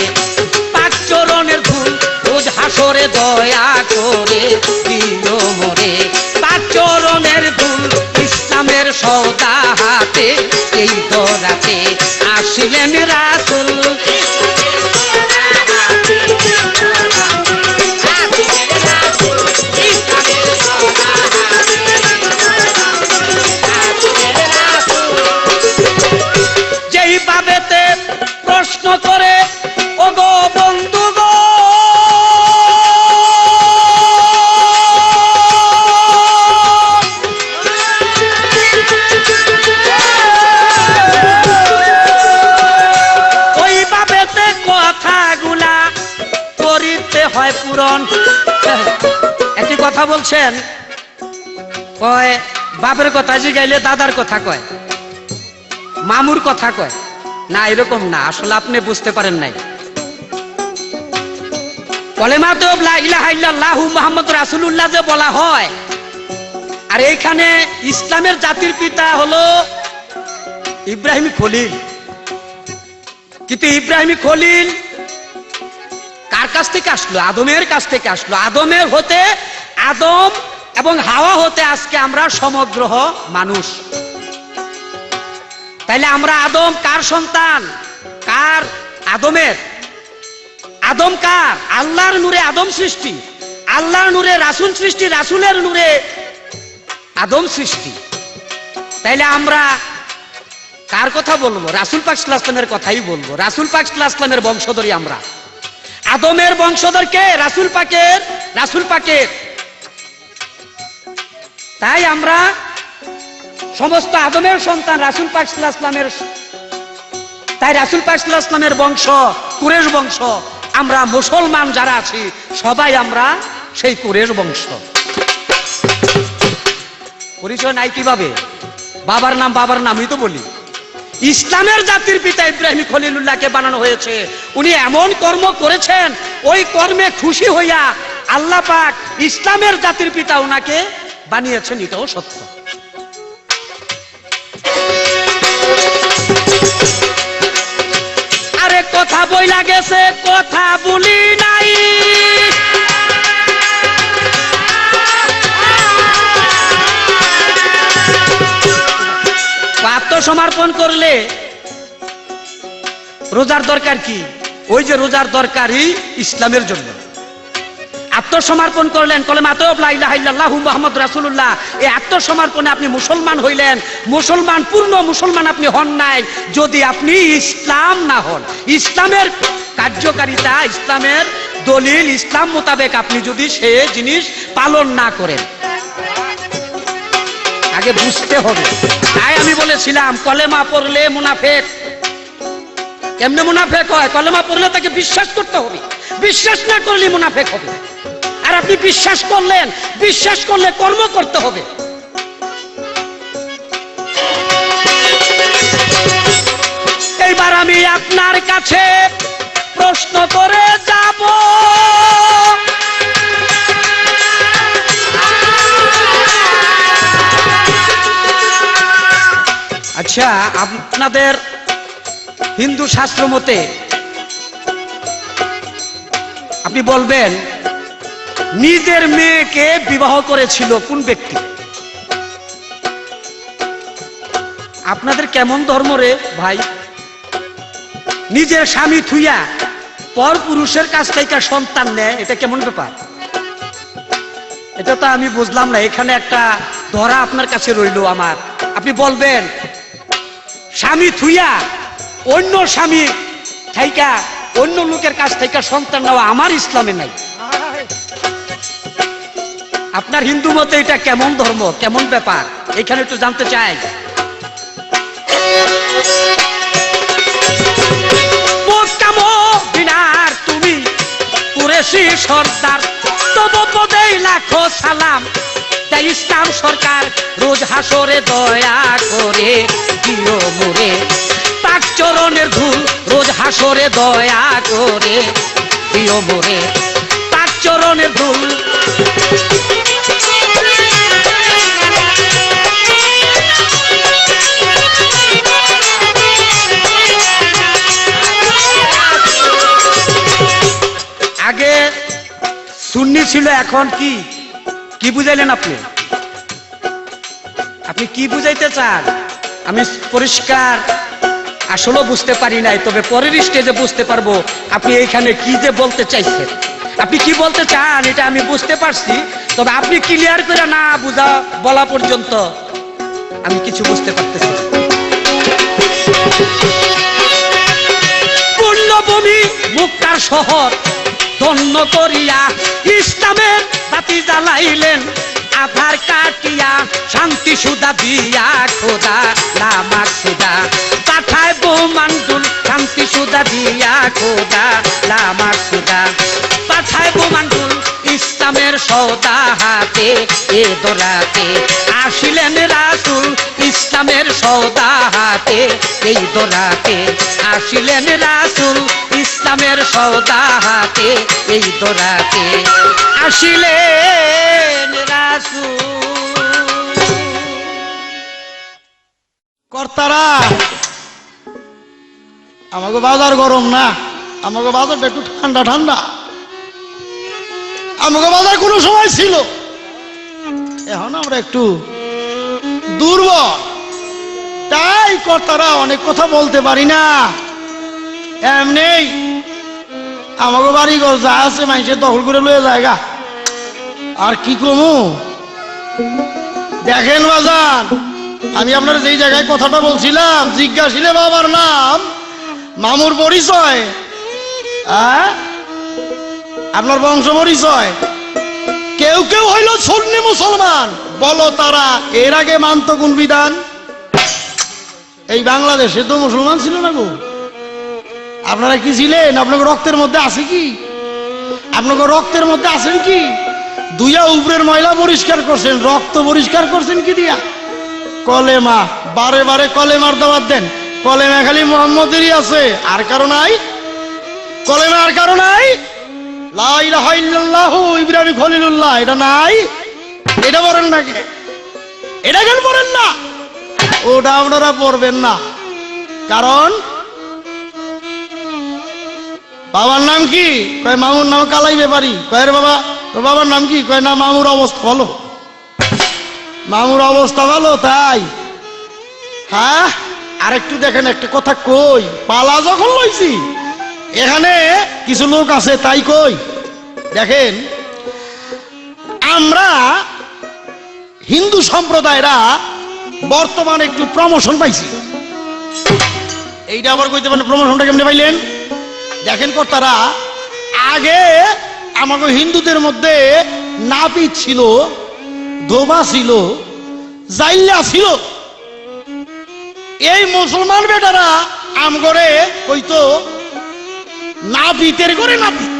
পাক চরণের ধুল রোজ হাসরে দয়া করে দিও মোরে পাক চরণের ধুল ইসলামের সওদা হাতে এই ধরাতে আসিলেন রাসূল যেই ভাবেতে প্রশ্ন করে ওগো বন্ধু গো ওই ভাবেতে কথাগুলা করিতে হয় পূরণ একটি কথা বলছেন কয় বাপের কথা জিগাইলে দাদার কথা কয় মামুর কথা কয় না, এরকম না, আসলে আপনি বুঝতে পারেন নাই। কলেমাতে লা ইলাহা ইল্লাল্লাহু মুহাম্মাদুর রাসূলুল্লাহ যে বলা হয়, আর এইখানে ইসলামের জাতির পিতা হলো ইব্রাহিম খলিল। কিন্তু ইব্রাহিম খলিল কার কাছ থেকে আসলো? আদমের কাছ থেকে আসলো। আদমের হতে আদম এবং হাওয়া হতে আজকে আমরা সমগ্র মানুষ। তাইলে আমরা আদম কার সন্তান? কার? আদমের। আদম কার? আল্লাহর নূরে আদম সৃষ্টি, আল্লাহর নূরে রাসূল সৃষ্টি, রাসূলের নূরে আদম সৃষ্টি। তাইলে আমরা কার কথা বলবো? রাসূল পাক সাল্লাল্লাহু আলাইহি ওয়াসাল্লামের কথাই বলবো। রাসূল পাক সাল্লাল্লাহু আলাইহি ওয়াসাল্লামের বংশধরী আমরা। আদমের বংশধর কে? রাসূল পাকের, রাসূল পাকের। তাই আমরা সমস্ত আদমের সন্তান, রাসূল পাক সাল্লাল্লাহু আলাইহি ওয়াসাল্লামের। তাই রাসূল পাক সাল্লাল্লাহু আলাইহি ওয়াসাল্লামের বংশ কুরেশ বংশ। আমরা মুসলমান যারা আছি সবাই আমরা সেই কুরেশ বংশ। পরিচয় নাই কিভাবে? বাবার নাম বাবার নামই তো বলি। ইসলামের জাতির পিতা ইব্রাহিম খলিলুল্লাহকে বানানো হয়েছে। উনি এমন কর্ম করেছেন, ওই কর্মে খুশি হইয়া আল্লাহ পাক ইসলামের জাতির পিতা ওনাকে বানিয়েছেন, এটাও সত্য। আরে কথা বইলা গেছে, কথা বলি নাই। আত্মসমর্পণ করলে রোজার দরকার কি? ওই যে রোজার দরকারই ইসলামের জন্য। আত্মসমর্পণ করলেন, কলেমাতে লা ইলাহা ইল্লাল্লাহু মুহাম্মাদুর রাসূলুল্লাহ। এই আত্মসমর্পণে আপনি মুসলমান হইলেন। মুসলমান, পূর্ণ মুসলমান আপনি হন নাই যদি আপনি ইসলাম না হন। ইসলামের কার্যকারিতা, ইসলামের দলিল, ইসলাম মোতাবেক আপনি যদি সে জিনিস পালন না করেন, আগে বুঝতে হবে। তাই আমি বলেছিলাম কলেমা পড়লে মুনাফেক। কেমনে মুনাফেক হয়? কলেমা পড়লে তাকে বিশ্বাস করতে হবে, বিশ্বাস না করলে মুনাফেক হবে। আর আপনি বিশ্বাস করলেন, বিশ্বাস করলে কর্ম করতে হবে। এইবার আমি আপনার কাছে প্রশ্ন করে যাব। আচ্ছা, আপনাদের হিন্দু শাস্ত্র মতে আপনি বলবেন নিজের মেয়েকে বিবাহ করেছিল কোন ব্যক্তি? আপনাদের কেমন ধর্ম রে ভাই? নিজের স্বামী থুইয়া পর পুরুষের কাছ থেকে সন্তান নেয়, এটা কেমন ব্যাপার? এটা তো আমি বুঝলাম না। এখানে একটা ধরা আপনার কাছে রইল আমার। আপনি বলবেন স্বামী থুইয়া অন্য স্বামী থাইকা অন্য লোকের কাছ থেকে সন্তান নেওয়া আমার ইসলামে নাই। আপনার হিন্দু মতে এটা কেমন ধর্ম, কেমন ব্যাপার? এখানে একটু জানতে চাই। তুমি কুরেশি সর্দার, তবু পদেই লাখো সালাম। তাই ইসলাম সরকার রোজ হাসরে দয়া করে দিও মোরে পাক চরণের ধুল। রোজ হাসরে দয়া করে দিও মোরে পাক চরণের ধুল। আগে সুন্নি ছিল, এখন কি? কি বুঝাইলেন আপনি? আপনি কি বুঝাইতে চান? আমি পরিষ্কার আসলে বুঝতে পারি নাই, তবে পরের স্টেজে বুঝতে পারবো আপনি এইখানে কি যে বলতে চাইছেন। আপনি কি বলতে চান এটা আমি বুঝতে পারছি, তবে আপনি ক্লিয়ার করে না বুঝা বলা পর্যন্ত আমি কিছু বুঝতে পারতেছি। পূর্ণভূমি মুক্তার শহর ধন্য করিয়া ইসলামের বাতি জ্বালাইলেন। আধার কাটিয়া শান্তি সুদা দিয়া খোদা লামাক সুদা পাঠায় বোমান্ডুল। শান্তি সুদা দিয়া খোদা লামাক সুদা পাঠায় বোমান্ডুল। ইসলামের সওদা হাতে এ দরাতে আসিলেন রাসূল ইসলামের সওদা হাতে এই দরাতে আসিলেন রাসূল ইসলামের সওদা হাতে এই দরাতে আসিলেন রাসূল। কর্তারা আমাকে বাজার গরম না, আমাকে বাজারটা একটু ঠান্ডা ঠান্ডা। আমাকে বাজার কোনো সময় ছিল, এখন আমরা একটু দুর্বল, তাই কর্তারা অনেক কথা বলতে পারি না। এমনি আমাকে বাড়ি ঘর যা আছে মানুষের দখল করে লয়ে জায়গা, আর কি কমু। দেখেন বাজান, আমি আপনার যেই জায়গায় কথাটা বলছিলাম, জিজ্ঞাসিলে বাবার নাম, মামুর পরিচয়, আপনার বংশ পরিচয়, কেউ কেউ হইল সুন্নি মুসলমান। বলো তারা এর আগে মানত কোন বিধান? এই বাংলাদেশে তো মুসলমান ছিল না গো। আপনারা কি ছিলেন? আপনাকে রক্তের মধ্যে আছে কি? আপনাকে রক্তের মধ্যে আছেন কি? দুইয়া উপরের ময়লা পরিষ্কার করছেন, রক্ত পরিষ্কার করছেন কি দিয়া? কলেমা। বারে বারে কলেমার দাওয়াত দেন। কলেমা খালি মুহাম্মদেরই আছে, আর কারো নাই। কলেমা আর কারো নাই। লা ইলাহা ইল্লাল্লাহু ইব্রাহিম খলিলুল্লাহ, এটা নাই। এটা পড়েন না কে? এটা কেন পড়েন না? ওটা আপনারা পড়বেন না, কারণ বাবার নাম কি? কয় মামুর নাম কালাই ব্যাপারী। কয়ের বাবা, তোর বাবার নাম কি? কয় না মামুর অবস্থা ভালো। মামুর অবস্থা ভালো তাই? হ্যাঁ, আরেকটু দেখেন, একটা কথা কই, পালা যখন লইছি এখানে কিছু লোক আছে তাই কই। দেখেন, আমরা হিন্দু সম্প্রদায়রা বর্তমানে একটু প্রমোশন পাইছি। এইটা আবার কইতে পারেন প্রমোশনটা কেমনে পাইলেন? দেখেন কর্তারা, আগে আমাকে হিন্দুদের মধ্যে নাপিত ছিল, ধোবা ছিল, জাইল্লা ছিল। এই মুসলমান বেটারা আম করে কইতো নাপিতের ঘরে নাপিত,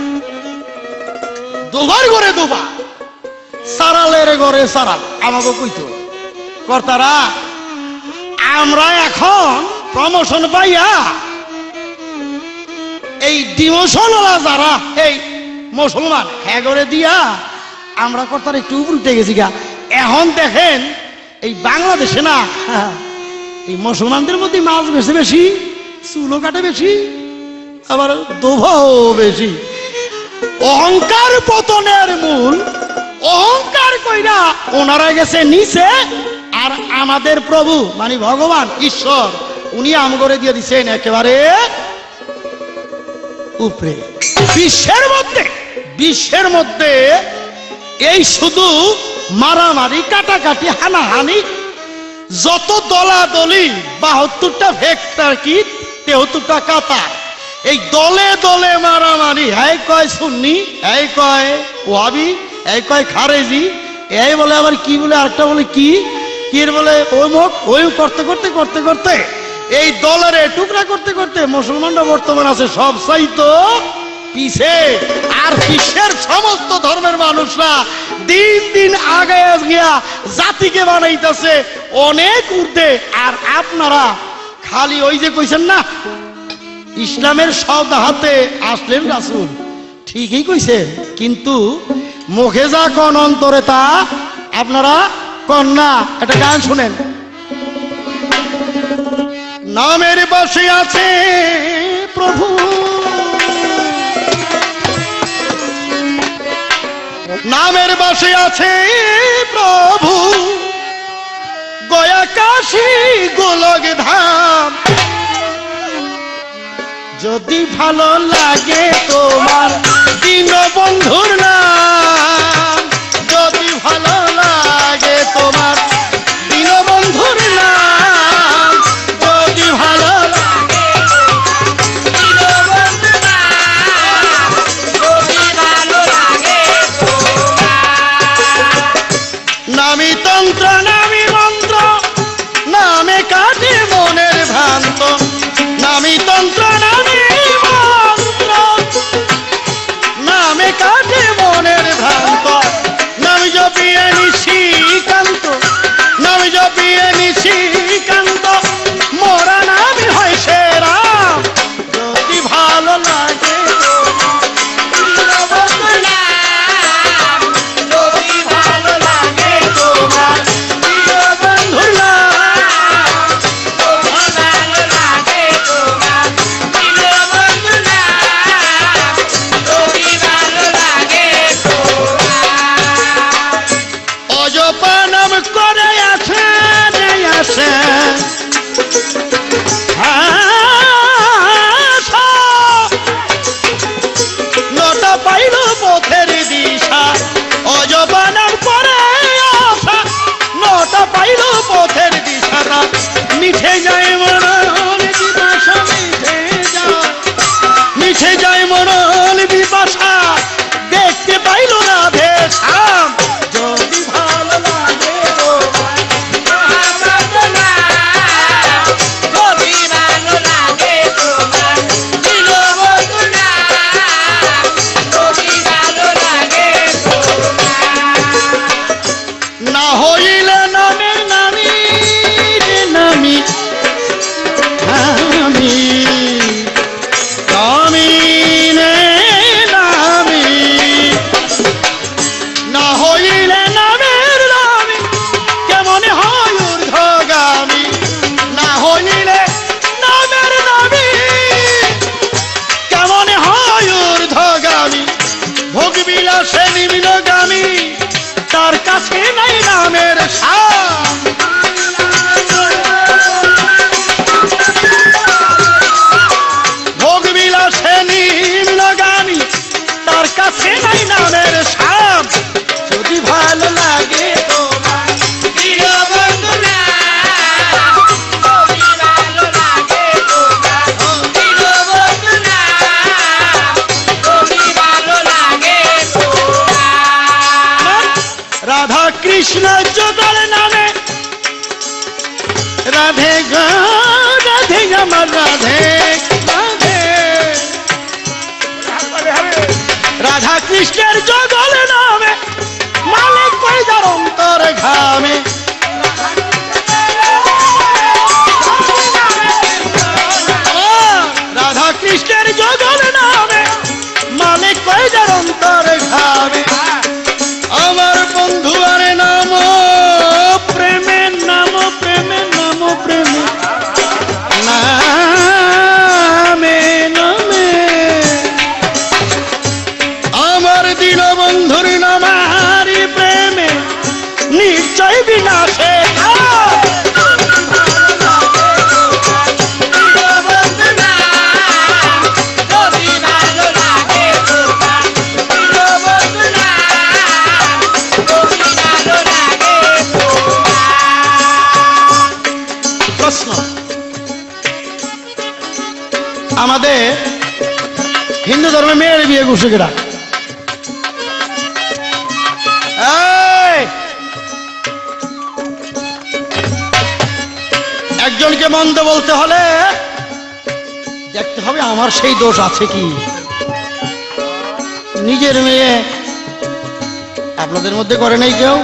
দোবার ঘরে দোবা, সারালের ঘরে সারাল, আমাকে কইতো। কর্তারা, আমরা এখন প্রমোশন পাইয়া এই ডিমোশন যারা এই মুসলমান হ্যাঁ করে দিয়া আমরা কর্তারা একটু উপর উঠে গেছি গা। এখন দেখেন এই বাংলাদেশে না, এই মুসলমানদের মধ্যে মাছ বেশি বেশি, চুলো কাটে বেশি, আবার দোভাও বেশি। অহংকার পতনের মূল, অহংকার কইরা ওনারা গেছে নিচে, আর আমাদের প্রভু মানে ভগবান ঈশ্বর উনি আম করে দিয়ে দিচ্ছেন একেবারে উপরে। বিশ্বের মধ্যে এই শুধু মারামারি, কাটাকাটি, হানাহানি, যত দলাদলি, 72টা ভেক্টর কি 73টা কাতার, এই দলে দলে মারামারি। এই কয় সুন্নি, এই কয় ওয়াহাবি, এই কয় খারেজি, এই বলে আবার কি বলে, আরেকটা বলে কি বলে অমুক, ওই করতে করতে করতে করতে এই দলের টুকরা করতে করতে মুসলমানরা বর্তমান আছে সব চাইতো পিছে। আর বিশ্বের সমস্ত ধর্মের মানুষরা দিন দিন আগে গিয়া জাতিকে বানাইতেছে অনেক ঊর্ধ্বে। আর আপনারা খালি ওই যে কইছেন না ইসলামের সওদা হাতে আসলেন রাসূল, ঠিকই কইছেন, কিন্তু মুখে যা কোন অন্তরে তা আপনারা কন না। একটা গান শুনেন। নামের বসে আছে প্রভু, নামের বসে আছে প্রভু, গয়া কাশী গোলক ধাম। যদি ভালো লাগে তোমার দীনবন্ধুর নাম, যদি ভালো লাগে তোমার দীনবন্ধুর নাম, যদি ভালো লাগে দীনবন্ধুর নাম, যদি ভালো লাগে তোমার। নামি তন্ত্র নামি মন্ত্র, নামে কাটে মনের ভ্রান্ত, নামি তন্ত্র নামি মন্ত্র, নামে কাটে মনের ভ্রান্ত, করে আসেন আসেন নটা পাইল পথের দিশা অজবানাম করে আসা নটা পাইল পথের দিশাটা মিঠে যায় মরণ বিপাশা মিঠে যায় মরণ বিপাশা দেখতে পাইল না ভেসাম যদি ভালো লাগে না হইলে নামের নামি নামি আমি নামি নামি না হইলে নামের নামি কেমন হয় ঊর্ধ্বগামী না হইলে নামের নামি কেমন হয় ঊর্ধ্বগামী ভোগ বিলাসে নিম্নগামী তার কাছে নাই নামের সাম ভোগ বিলাসে নিম্নগামী তার কাছে নাই নামের সাম যদি ভালো লাগে তোমার রাধা কৃষ্ণ যুগল নামে রাধে গো রাধে আমার রাধে রাধে রাধা কৃষ্ণের যুগল নামে মালিক কইদার অন্তর ঘামে রাধা কৃষ্ণের যুগল নামে মালিক কইদার অন্তর ঘামে আমার বন্ধু আরে নাম প্রেমের নাম প্রেমের নাম প্রেমে নামে নামে আমার দিল বন্ধুর নামারি প্রেমে নিশ্চয় বিনাশে আমাদের হিন্দু ধর্মে মেয়ের বিয়ে করছে কেটা একজনকে মন্দ বলতে হলে দেখতে হবে আমার সেই দোষ আছে কি নিজের মেয়ে আপনাদের মধ্যে করে নাই কেউ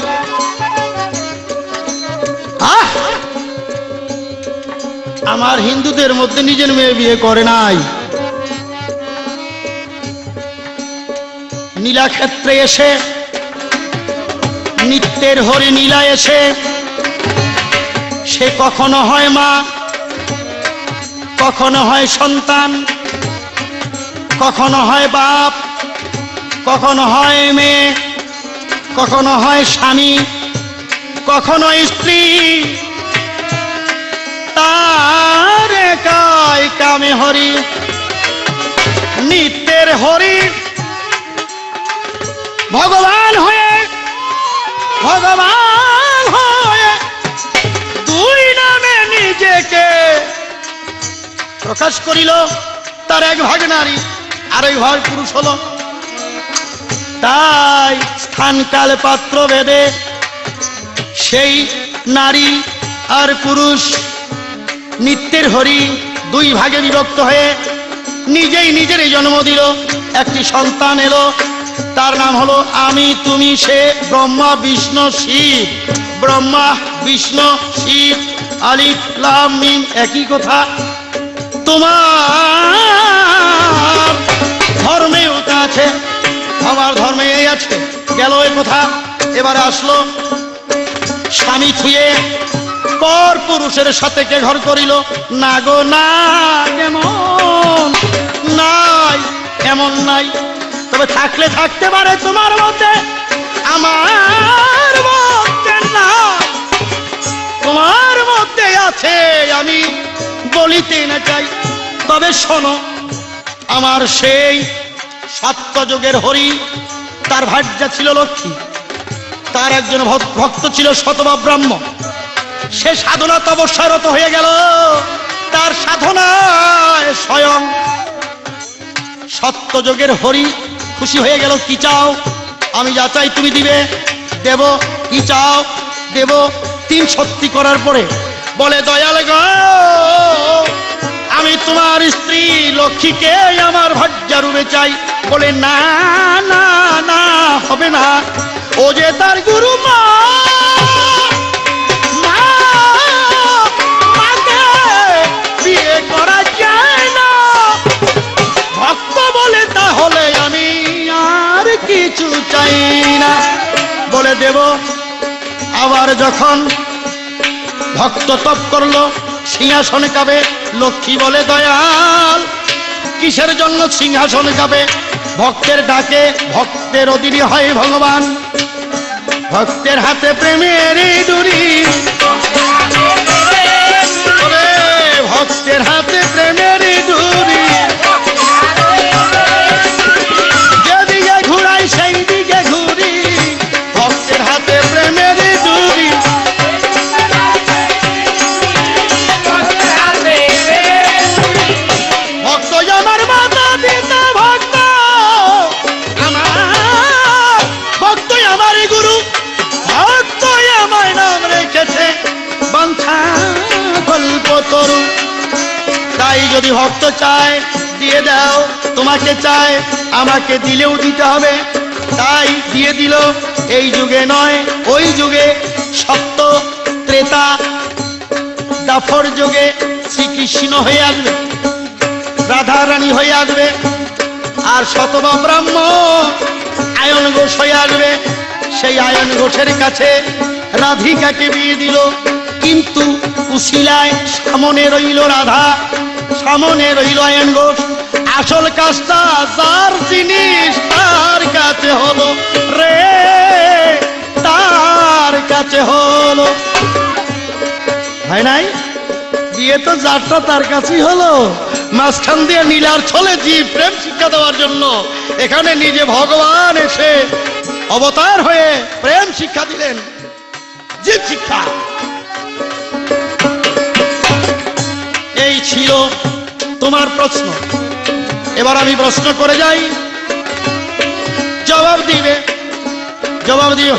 আমার হিন্দুদের মধ্যে নিজের মেয়ে বিয়ে করে নাই নীলাক্ষেত্রে এসে নিত্যের হরি নীলা এসে সে কখনো হয় মা কখনো হয় সন্তান কখনো হয় বাপ কখনো হয় মেয়ে কখনো হয় স্বামী কখনো স্ত্রী তার একাই কামে হরি নিত্যের হরি ভগবান হয়ে দুই নামে নিজেকে প্রকাশ করিল তার এক ভাগ নারী আর এক ভাগ পুরুষ হলো তাই স্থান কাল পাত্র ভেদে সেই নারী আর পুরুষ নিত্যের হরি দুই ভাগে বিভক্ত হয়ে নিজেই নিজের জন্ম দিল একটি সন্তান এলো তার নাম হলো আমি তুমি সে ব্রহ্মা বিষ্ণু শিব ব্রহ্মা বিষ্ণু শিব আলিফ লাম মিম একই কথা তোমার ধর্মেও তা আছে আমার ধর্মে এই আছে গেল এই কথা এবারে আসলো স্বামী থুয়ে পর পুরুষের সাথে কে ঘর করিল না গো না এমন নাই এমন নাই তবে থাকলে থাকতে পারে তোমার মধ্যে আমার মধ্যে না আমি বলিতে না চাই। তবে শোনো, আমার সেই সত্যযুগের হরি, তার ভার্যা ছিল লক্ষ্মী, তার একজন ভক্ত ছিল শতবা ব্রাহ্ম। সে সাধনা তপস্যারত হয়ে গেল। তার সাধনায় স্বয়ং সত্যযুগের হরি খুশি হয়ে গেল। কি চাও? আমি যা চাই তুমি দিবে। দেব। কি চাও? দেব। 3 সত্যি করার পরে বলে, দয়াল গো, আমি তোমার স্ত্রী লক্ষ্মীকে আমার ভার্যা রূপে চাই। বলে, না না না, হবে না। ও যে তার গুরু মা, মাকে বিয়ে করা যায় না। ভক্ত বলে, তাহলে আমি আর কিছু চাই না। বলে, দেব। আবার যখন ভক্ত তপ করলো, সিংহাসনে কাবে। লক্ষ্মী বলে, দয়াল, কিসের জন্য সিংহাসনে কাবে? ভক্তের ডাকে ভক্তের অধীনে হয় ভগবান। ভক্তের হাতে প্রেমের ডুরি, ভক্তের হাতে প্রেমের ডুরি, যেদিকে ঘুরাই সেই দিকে ঘুরি। ভক্তের হাতে প্রেমের ডুরি, ভক্ত আমার মাতা পিতা, ভক্ত আমার, ভক্ত আমার গুরু, ভক্ত আমার নাম রেখেছে বাঞ্ছা কল্পতরু। তাই যদি ভক্ত চায় দিয়ে দাও, তোমাকে চায় আমাকে দিলেও দিতে হবে। তাই দিয়ে দিল। এই যুগে নয়, ওই যুগে সত্য ত্রেতা দাফর যুগে শ্রীকৃষ্ণ হয়ে আসবে, রাধা রানী হয়ে আসবে, আর শতবা ব্রাহ্ম আয়ন ঘোষ হয়ে আসবে। সেই আয়ন ঘোষের কাছে রাধিকাকে বিয়ে দিল। কিন্তু উশিলায় সামনে রইল রাধা, সামনে রইল আয়ন ঘোষ। আসল কাজটা যার জিনিস তার কাছে হলো রে, তার কাছে হলো। হয় নাই? বিয়ে তো যারটা তার কাছেই হলো। মাঝখান দিয়ে নীলার ছলে জীব প্রেম শিক্ষা দেওয়ার জন্য এখানে নিজে ভগবান এসে অবতার হয়ে প্রেম শিক্ষা দিলেন, জীব শিক্ষা। এই ছিল তোমার প্রশ্ন। এবার আমি প্রশ্ন করে যাই, জবাব দিবে। জবাব দিও।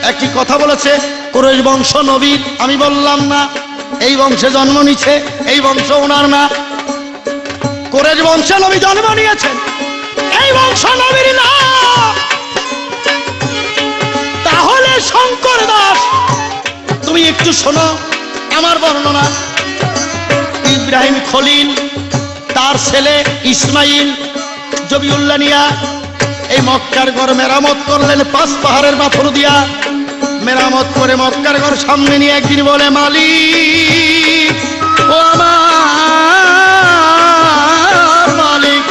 একটি কথা বলেছে, কুরাইশ বংশ নবীর। আমি বললাম না, এই বংশে জন্ম নিছে, এই বংশ ওনার না। কুরাইশ বংশে নবী জন্ম নিয়েছেন, এই বংশ নবীর না। তাহলে শঙ্কর দাস, তুমি একটু শোনো আমার বর্ণনা। ইব্রাহিম খলিল, তার ছেলে ইসমাইল জবিউল্লাহ নিয়া এই মক্কার ঘর মেরামত করলেন 5 পাহাড়ের পাথর দিয়া। মেরামত করে মক্কার ঘর সামনে নিয়ে একদিন বলে, মালিক, ও আমার মালিক,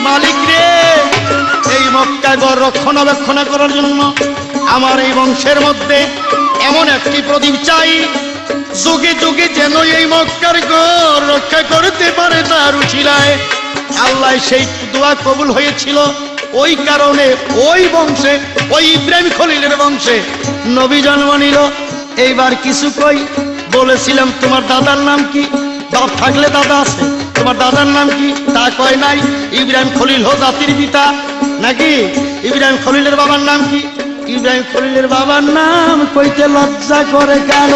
মালিক রে, এই মক্কা ঘর রক্ষণাবেক্ষণ করার জন্য আমার এই বংশের মধ্যে এমন একটি প্রদীপ চাই, যুগে যুগে যেন এই মক্কার ঘর রক্ষা করতে পারে। তার উছিলায় আল্লাহ সেই দোয়া কবুল হয়েছিল। ওই কারণে ওই বংশে, ওই ইব্রাহিম খলিলের বংশে নবী জন্ম নিল। এইবার কিছু কই, বলেছিলাম তোমার দাদার নাম কি? বাপ থাকলে দাদা আছে, তোমার দাদার নাম কি? তা কয় নাই। ইব্রাহিম খলিল হো জাতির পিতা নাকি? ইব্রাহিম খলিলের বাবার নাম কি? ইব্রাহিম খলিলের বাবার নাম কইতে লজ্জা করে কেন?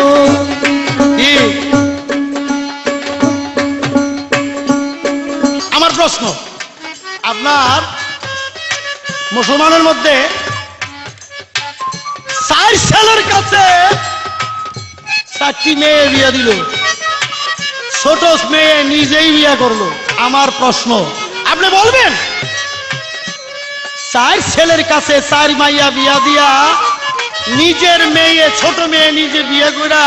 আমার প্রশ্ন, আপনার মুসলমানের মধ্যে 4 ছেলের কাছে 4টি মেয়ে বিয়ে দিল, ছোট মেয়ে নিজেই বিয়ে করলো। আমার প্রশ্ন, আপনি বলবেন 4 ছেলের কাছে 4 মাইয়া বিয়া দিয়া নিজের মেয়ে, ছোট মেয়ে নিজে বিয়ে করা,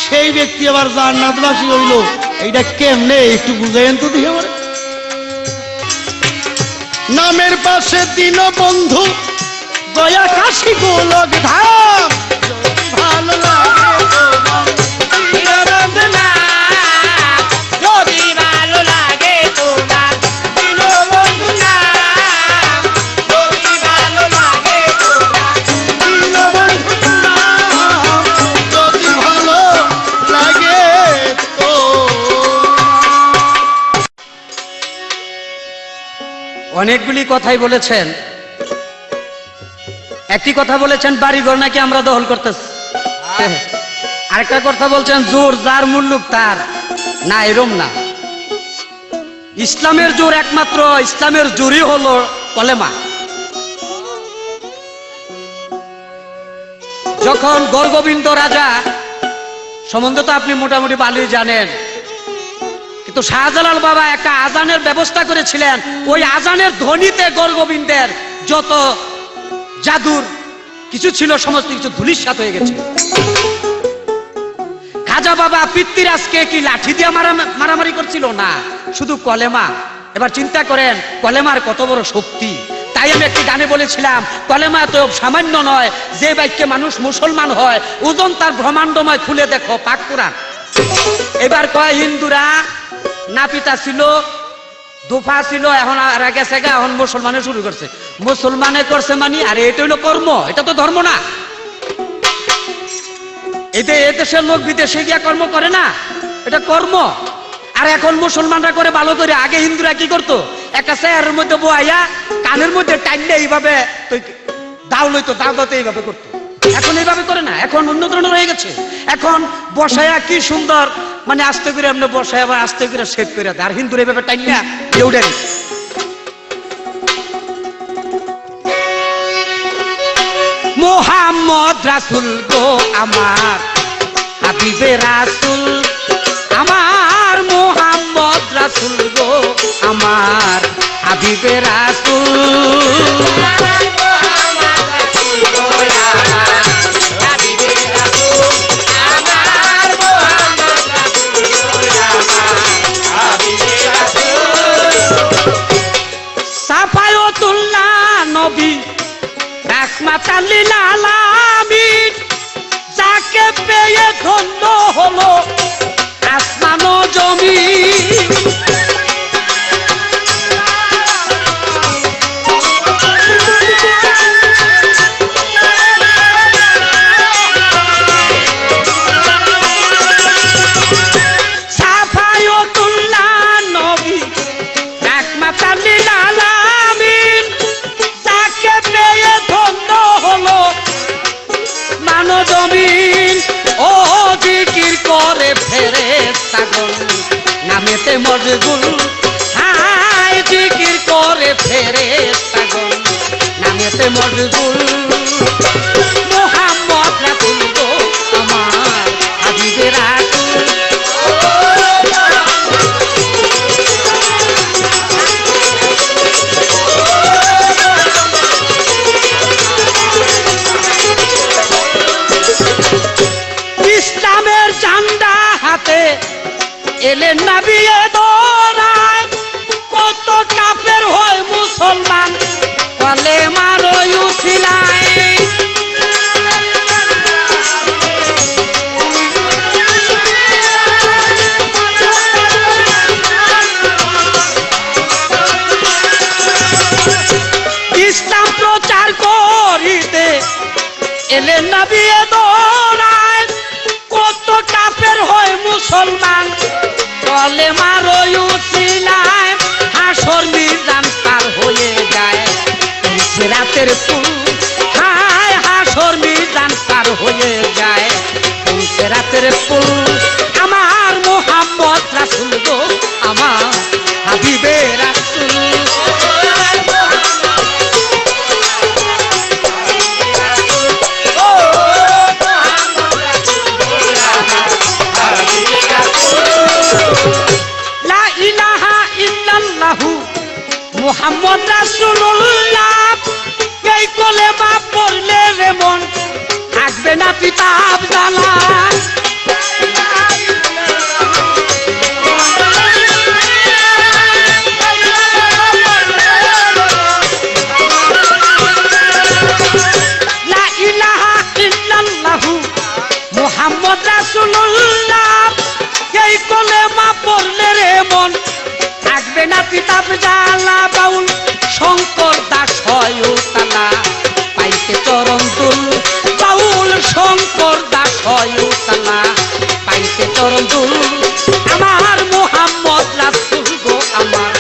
সেই ব্যক্তি আবার জান্নাতবাসী হইল, এইটা কেমনে একটু বুঝাইন তো দেখি আমার। নামের পাশে দিন বন্ধু দয়া কাশি গোলক ধাম, ভালো লাগে অনেকগুলি কথাই বলেছেন। একটি কথা বলেছেন বাড়িঘর নাকি আমরা দখল করতেছি, আরেকটা কথা বলছেন জোর যার মুল্লুক তার, না এরম না। ইসলামের জোর একমাত্র ইসলামের জোরই হলো কলেমা। যখন গৌরগোবিন্দ রাজা সম্বন্ধে তো আপনি মোটামুটি ভালোই জানেন, কিন্তু শাহজালাল বাবা একটা আজানের ব্যবস্থা করেছিলেন। ওই আজানের ধ্বনিতে গৌরগোবিন্দের যত জাদুর কিছু ছিল সমস্ত কিছু ধূলিসাৎ হয়ে গেছে। খাজা বাবা পিতৃরাজকে কি লাঠি দিয়ে মারামারি করছিল না, শুধু কলেমা। এবার চিন্তা করেন কলেমার কত বড় শক্তি। তাই আমি একটি গানে বলেছিলাম কলেমা তো সামান্য নয়, যে বাক্যে মানুষ মুসলমান হয় ওজন তার ব্রহ্মাণ্ডময়, খুলে দেখো পাক কুরআন। এবার কয় হিন্দুরা নাপিতা ছিল, দুফা ছিল, এখন গেছে গা, এখন মুসলমানে শুরু করছে। মুসলমানে করছে মানে আরে এটা হলো কর্ম, এটা তো ধর্ম না। এদেশের লোক বিদেশে গিয়া কর্ম করে না, এটা কর্ম। আর এখন মুসলমানরা করে ভালো করে। আগে হিন্দুরা কি করতো, একটা চেয়ারের মধ্যে বইয়া কানের মধ্যে টাইলে এইভাবে দাও লইতো, দাও দাওতে এইভাবে করতো। এখন এইভাবে করে না, এখন অন্য ধরনের হয়ে গেছে। এখন বসায়া কি সুন্দর, মানে আস্তে করে এমনি বসায় আবার আস্তে করে সেট করে দেয়। আর হিন্দুর এইভাবে টাইলা উঠে মোহাম্মদ রাসূল গো আমার হাবিবে রাসূল, আমার মোহাম্মদ রাসূল গো আমার হাবিবে রাসূল। সাফায়াতুল্লাহ নবী রাহমাতাল লিল আলামিন, যাকে পেয়ে ধন্য হলো আসমান ও জমিন। সাফায়াতুল্লাহ নবী রাহমাতাল লিল আলামিন, যাকে পেয়ে ধন্য হলো মানব জমিন। ও জিকির করে ফেরেশতাগণ নামেতে মশগুল, হায় জিকির করে ফেরেশতাগণ নামেতে মশগুল। মোহাম্মদ রাসূল গো আমার হাবিবে রাসূল। ইসলামের ঝান্ডা হাতে এলেন নবী দোরায়, কত কাফের হয় মুসলমান কলেমার উসিলায়। ইসলাম প্রচার করিতে এলেন নবী দোরায়, কত কাফের হয় মুসলমান কলেমার উসিলায়। হাসর মিজান পার হয়ে যায় সিরাতের পুল, হায় হাসর মিজান পার হয়ে যায় সিরাতের পুল। আমার মোহাম্মদ রাসূল গো আমার হাবিবে রাসূল। লা ইলাহা ইল্লাল্লাহু মুহাম্মদ রাসূলুল্লাহ, এই কলেমা পড়লে রে মন থাকবে না পিতাব জ্বালা। লা ইলাহা ইল্লাল্লাহু মুহাম্মদ রাসূলুল্লাহ, এই কলেমা পড়লে রে মন থাকবে না পিতাব জ্বালা। বাউল শঙ্কর দাস হয় তালা পাইতে চরণ দুল, বাউল শঙ্কর দাস হয় তালা পাইতে চরণ দুল। আমার মোহাম্মদ রাসূল গো আমার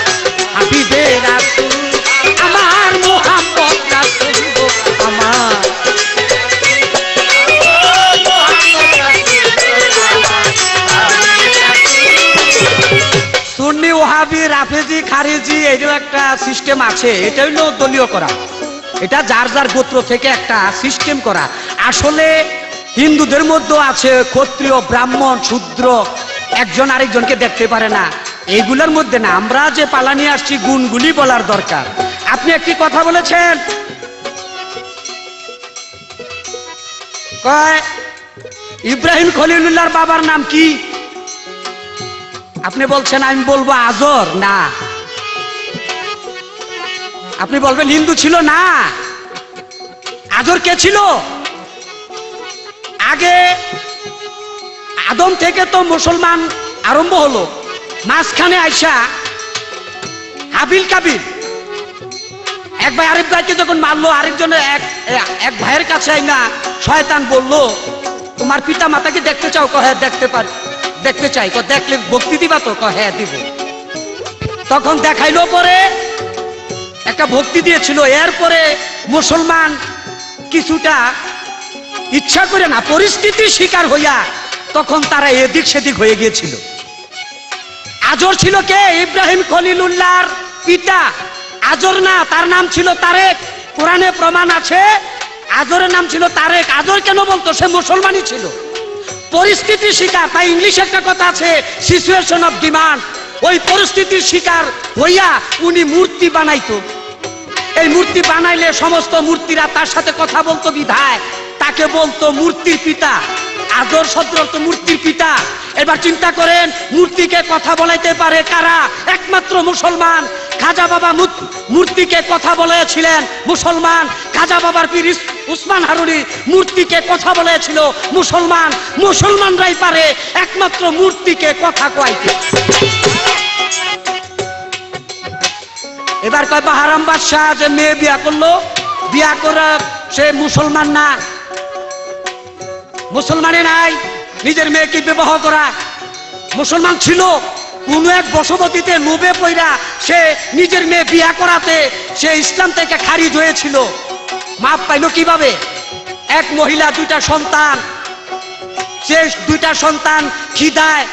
হাবিবে রাসূল। খারেজি এরও একটা সিস্টেম আছে, এটা হইলো দলীয় করা, এটা যার যার গোত্র থেকে একটা সিস্টেম করা। আসলে হিন্দুদের মধ্যে আছে ক্ষত্রিয়, ব্রাহ্মণ, শূদ্র, একজন আরেকজনকে দেখতে পারে না, এইগুলোর মধ্যে না। আমরা যে পালা নিয়ে আসছি গুণগুলি বলার দরকার। আপনি একটি কথা বলেছেন, কয় ইব্রাহিম খলিলুল্লাহর বাবার নাম কি? আপনি বলছেন আমি বলবো আজর, না। আপনি বলবেন হিন্দু ছিল, না। আজর কে ছিল? আগে আদম থেকে তো মুসলমান আরম্ভ হলো, মাঝখানে আইসা হাবিল কাবিল, এক ভাই আরেক ভাইকে যখন মারলো, আরেকজনের এক ভাইয়ের কাছে আইনা শয়তান বললো তোমার পিতা মাতাকে দেখতে চাও? হ্যাঁ দেখতে চাই। দেখলে ভক্তি দিবা তো? হ্যাঁ দিব। তখন দেখাইলো, পরে একটা ভক্তি দিয়েছিল। এরপরে মুসলমান কিছুটা ইচ্ছা করে না, পরিস্থিতির শিকার হইয়া তখন তারা এদিক সেদিক হয়ে গিয়েছিল। আজর ছিল কে? ইব্রাহিম খলিলুল্লাহর পিতা। আজর না, তার নাম ছিল তারেক। কোরআনে প্রমাণ আছে আজরের নাম ছিল তারেক। আজর কেন বলতো? সে মুসলমানই ছিল। পরিস্থিতির শিকার, তাই ইংলিশে একটা কথা আছে সিচুয়েশন অফ ডিমান্ড। ওই পরিস্থিতির শিকার হইয়া উনি মূর্তি বানাইতো। এই মূর্তি বানাইলে সমস্ত মূর্তিরা তার সাথে কথা বলতো বিধায় তাকে বলতো মূর্তির পিতা। আজর শব্দ তো মূর্তির পিতা। এবার চিন্তা করেন, মূর্তিকে কথা বলাইতে পারে কারা? একমাত্র মুসলমান। খাজা বাবা মূর্তিকে কথা বলেছিলেন মুসলমান। খাজা বাবার পীর উসমান হারুনি মূর্তিকে কথা বলেছিল মুসলমান। মুসলমানরাই পারে একমাত্র মূর্তিকে কথা কইতে। এবার কয় বাহারাম বাদশাহ যে মেয়ে বিয়া করলো, বিয়া করে সে মুসলমান না, মুসলমানে নাই, নিজের মেয়েকে বিবাহ করা। মুসলমান ছিল, কোন এক বসবতীতে লোভে পইরা সে নিজের মেয়ে বিয়া করাতে সে ইসলাম থেকে খারিজ হয়েছিল। মাপ পাইল কিভাবে? এক মহিলা দুইটা সন্তান, সে দুইটা সন্তান খিদায়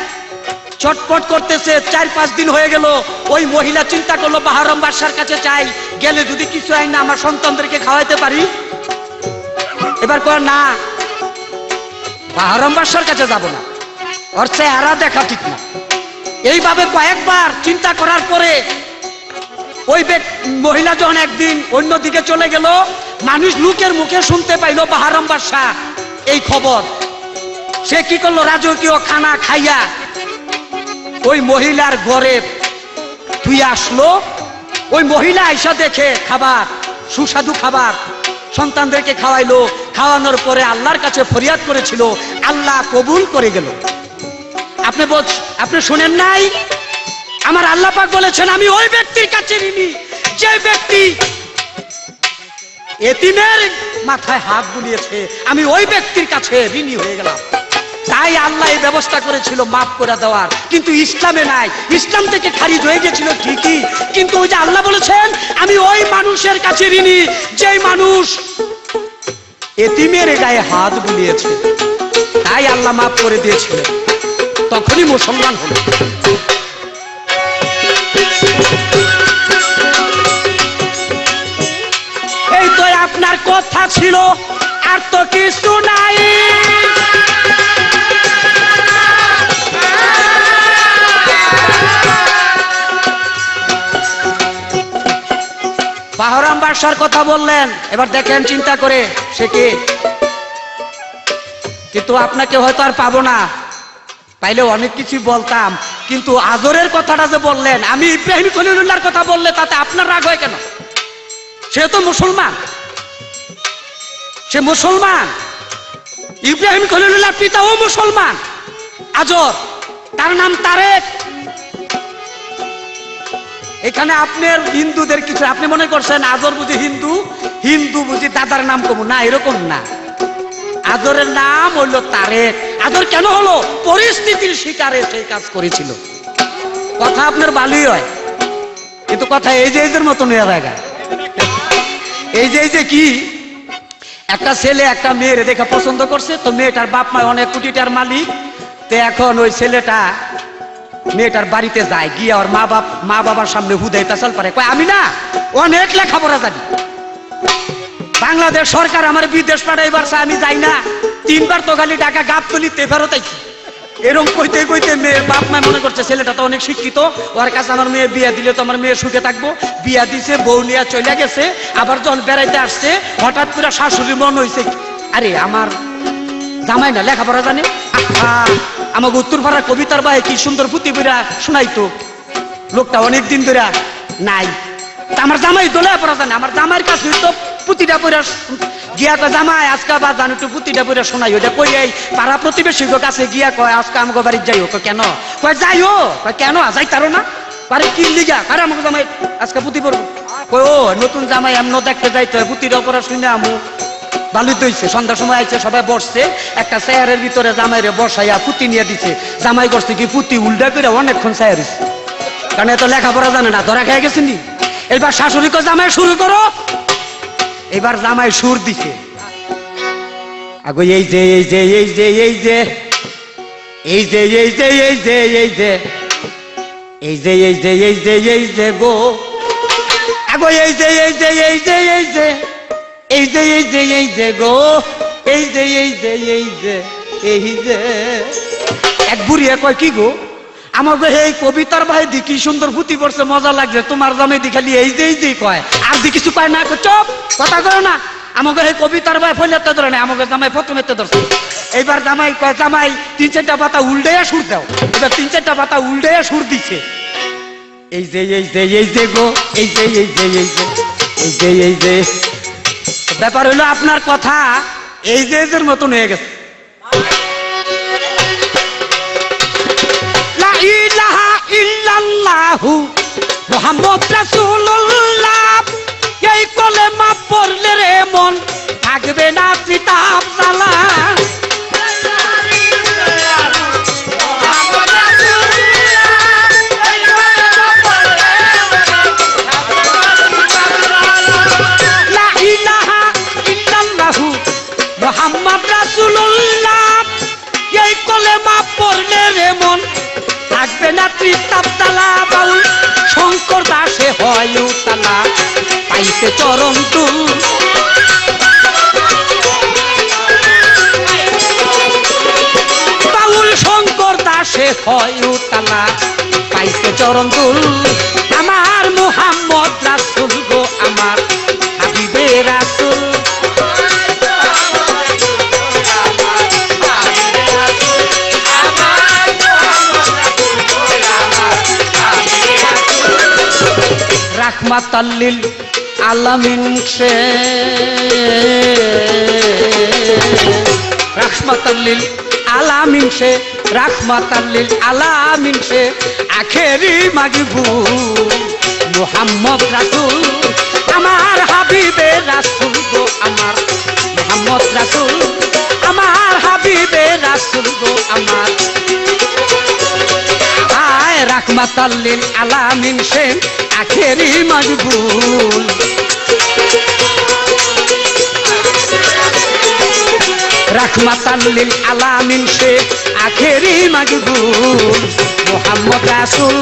চটপট করতেছে, 4-5 দিন হয়ে গেল। ওই মহিলা চিন্তা করলো বাহারম বাদশার কাছে চাই, গেলে যদি কিছু আই না আমার সন্তানদেরকে খাওয়াইতে পারি। এবার কর না, বাহারম বাদশার কাছে যাব না, ওর চেহারা দেখা ঠিক না। এইভাবে কয়েকবার চিন্তা করার পরে ওই মহিলা যখন একদিন অন্যদিকে চলে গেল, মানুষ লোকের মুখে শুনতে পাইলো বাহারম বাদশা এই খবর। সে কি করলো? রাজকীয় খানা খাইয়া ওই মহিলার ঘরে তুই আসলো। ওই মহিলা আইসা দেখে খাবার, সুস্বাদু খাবার সন্তানদেরকে খাওয়াইলো। খাওয়ানোর পরে আল্লাহর কাছে ফরিয়াদ করেছিল, আল্লাহ কবুল করে গেল। আপনি শুনেন নাই? আমার আল্লাহ পাক বলেছেন আমি ওই ব্যক্তির কাছে ঋণী যে ব্যক্তি এতিমের মাথায় হাত বুলিয়েছে, আমি ওই ব্যক্তির কাছে ঋণী হয়ে গেলাম। তাই আল্লাহ এই ব্যবস্থা করেছিল মাফ করে দেওয়ার, কিন্তু ইসলামে নাই। ইসলাম থেকে খারিজ হয়ে গেছিল ঠিকই, কিন্তু ওই যে আল্লাহ বলেছেন আমি ওই মানুষের কাছে ঋণী যে মানুষ এতিমের গায়ে হাত বুলিয়েছে, তাই আল্লাহ মাফ করে দিয়েছিল। তখনই মুসলমান হলো। এই তো আপনার কথা ছিল, আর তো কিছু নাই। বাহরাম বাদশার কথা বললেন, এবার দেখেন চিন্তা করে সে কে। কিন্তু আপনাকে হয়তো আর পাবো না, পাইলে অনেক কিছু বলতাম, কিন্তু আজরের কথাটা যে বললেন, আমি ইব্রাহিম খলিলুল্লাহর কথা বললে তাতে আপনার রাগ হয় কেন? সে তো মুসলমান, সে মুসলমান। ইব্রাহিম খলিলুল্লাহর পিতাও মুসলমান। আজর, তার নাম তারেক। এখানে আপনার হিন্দুদের কিছু, আপনি মনে করছেন আজর বুঝি হিন্দু, হিন্দু বুঝি দাদার নাম কমু, না, এরকম না। আজরের নাম হইল তারেক। আজর কেন হলো? পরিস্থিতির শিকারে সেই কাজ করেছিল। কথা আপনার ভালোই হয়, কিন্তু কথা এই যে এদের মতন হয়ে যায়। এই যে কি, একটা ছেলে একটা মেয়ের দেখে পছন্দ করছে, তো মেয়েটার বাপ মা অনেক কোটি টাকার মালিক, তো এখন ওই ছেলেটা মেয়েটার বাড়িতে যায় গিয়ে ওর মা বাবার সামনে হুদাইতা চল পারে কয় আমি না অনেক লেখাপড়া জানি, বাংলাদেশ সরকার আমার বিদেশ পাঠাইবার চায়, আমি যাই না, 3 বার তো খালি টাকা গাবতলিতে ফেরত আইছি। এরকম কইতে কইতে মেয়ের বাপ মা মনে করছে ছেলেটা তো অনেক শিক্ষিত, ওর কাছে আমার মেয়ে বিয়া দিলে তো আমার মেয়ে সুখে থাকবো, বিয়া দিছে, বউ নিয়ে চলে গেছে। আবার যখন বেড়াইতে আসছে হঠাৎ করে শাশুড়ি মন হয়েছে আরে আমার জামাই না লেখাপড়া জানে, আমাকে উত্তরপাড়ার কবিতার বাহে কি সুন্দর পুঁতি বইরা শোনাইতো, লোকটা অনেক দিন ধরে নাই, তা আমার জামাই তো লেখাপড়া জানে, আমার জামাইয়ের কাছে তো পুঁতিটা পড়া গিয়া কয় জামাই আজকে বা জানো একটু পুঁতিটা পড়া শোনাই, ওটা কই এই পাড়া প্রতিবেশীর কাছে গিয়া কয় আজকে আমাকে বাড়ির যাই হোক, কেন কয় যাই হো, কয় কেন যাই তারো না বাড়ি কি লিগা, আরে আমাকে জামাই আজকে পুঁতি পড়বো, কয় ও নতুন জামাই এমন দেখতে যাইতে হয়, পুঁতিটা পড়া শুনে আমু ভালোই দইছে। সন্ধ্যার সময় আইছে, সবাই বসছে, একটা চেয়ারের ভিতরে জামাইরে বসাইয়া পুঁতি নিয়ে দিছে, জামাই করছে কি পুঁতি উল্টা করে অনেকক্ষণ চেয়ার হইছে, কারণ এত লেখাপড়া জানে না, ধরা খেয়ে গেছে নি। এবার শাশুড়ি কয় জামাই শুরু করো, এবার জামাই সুর দিছে, আগো এই যে এই যে এই যে এই যে এই যে এই যে এই যে এই যে এই যে এই যে এই যে এই যে গো, আগো এই যে এই যে এই যে এই যে এই যে এই যে এই যে গো, এই যে এই যে এই যে এই যে। এক বুড়িয়া কয় কি গো আমাকে এই কবিতার ভাই দি কি সুন্দর পুঁতি পড়ছে, মজা লাগছে, তোমার জামাই দি খালি এই যে কয়, আর দি কিছু কয় না, চপ কথা করো না, আমাকে এই কবিতার ভাই ফইলাতে ধরে না, আমাকে জামাই প্রথমেতে ধরছে। এইবার জামাই কয় জামাই 3-4টা পাতা উল্টাইয়া সুর দাও, এবার 3-4টা পাতা উল্টাইয়া সুর দিছে, এই যে এই যে এই যে গো, এই যে এই যে এই যে এই যে এই যে। ব্যাপার হলো আপনার কথা এই যে এর মতন হয়ে গেছে। লা ইলাহা ইল্লাল্লাহু মুহাম্মদ রাসূলুল্লাহ, এই কলেমা পড়লে রে মন থাকবে না চিতাব জ্বালা। মুহাম্মদ রাসূলুল্লাহ, এই কলেমা পড়লে রে মন থাকবে না চিতাব জ্বালা। বাউল শঙ্কর দাসে হয় উতালা, পাইতে চরণ তুল, বাউল শঙ্কর দাসে হয় উতালা, পাইতে চরণ তুল। আমার মুহাম্মদ রাসূল গো, আমার হাবিবে রাসূল, রাহমাতাল লিল আলামিন সে, রাহমাতাল লিল আলামিন সে, রাহমাতাল লিল আলামিন সে, আখেরি মাগবুল মুহাম্মদ রাসূল, আমার হাবিবে রাসূল গো, আমার মুহাম্মদ রাসূল, আমার হাবিবে রাসূল গো, আমার রাহমাতাল লিল আলামিন সে, আখেরি মজবুল। রাহমাতাল লিল আলামিন সে, আখেরি মজবুল মুহাম্মদ রাসূল,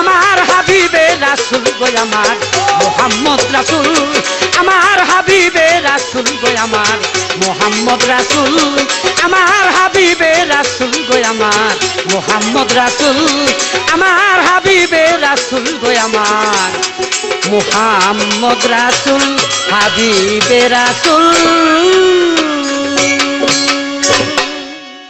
আমার হাবিবে রাসূল গো, আমার মুহাম্মদ রাসূল, আমার হাবিবে রাসূল গো, আমার মুহাম্মদ রাসূল, আমার হাবিবে রাসূল গো, আমার মুহাম্মদ রাসূল, আমার হাবিবে রাসূল গো, আমার মুহাম্মদ রাসূল, হাবিবে রাসূল।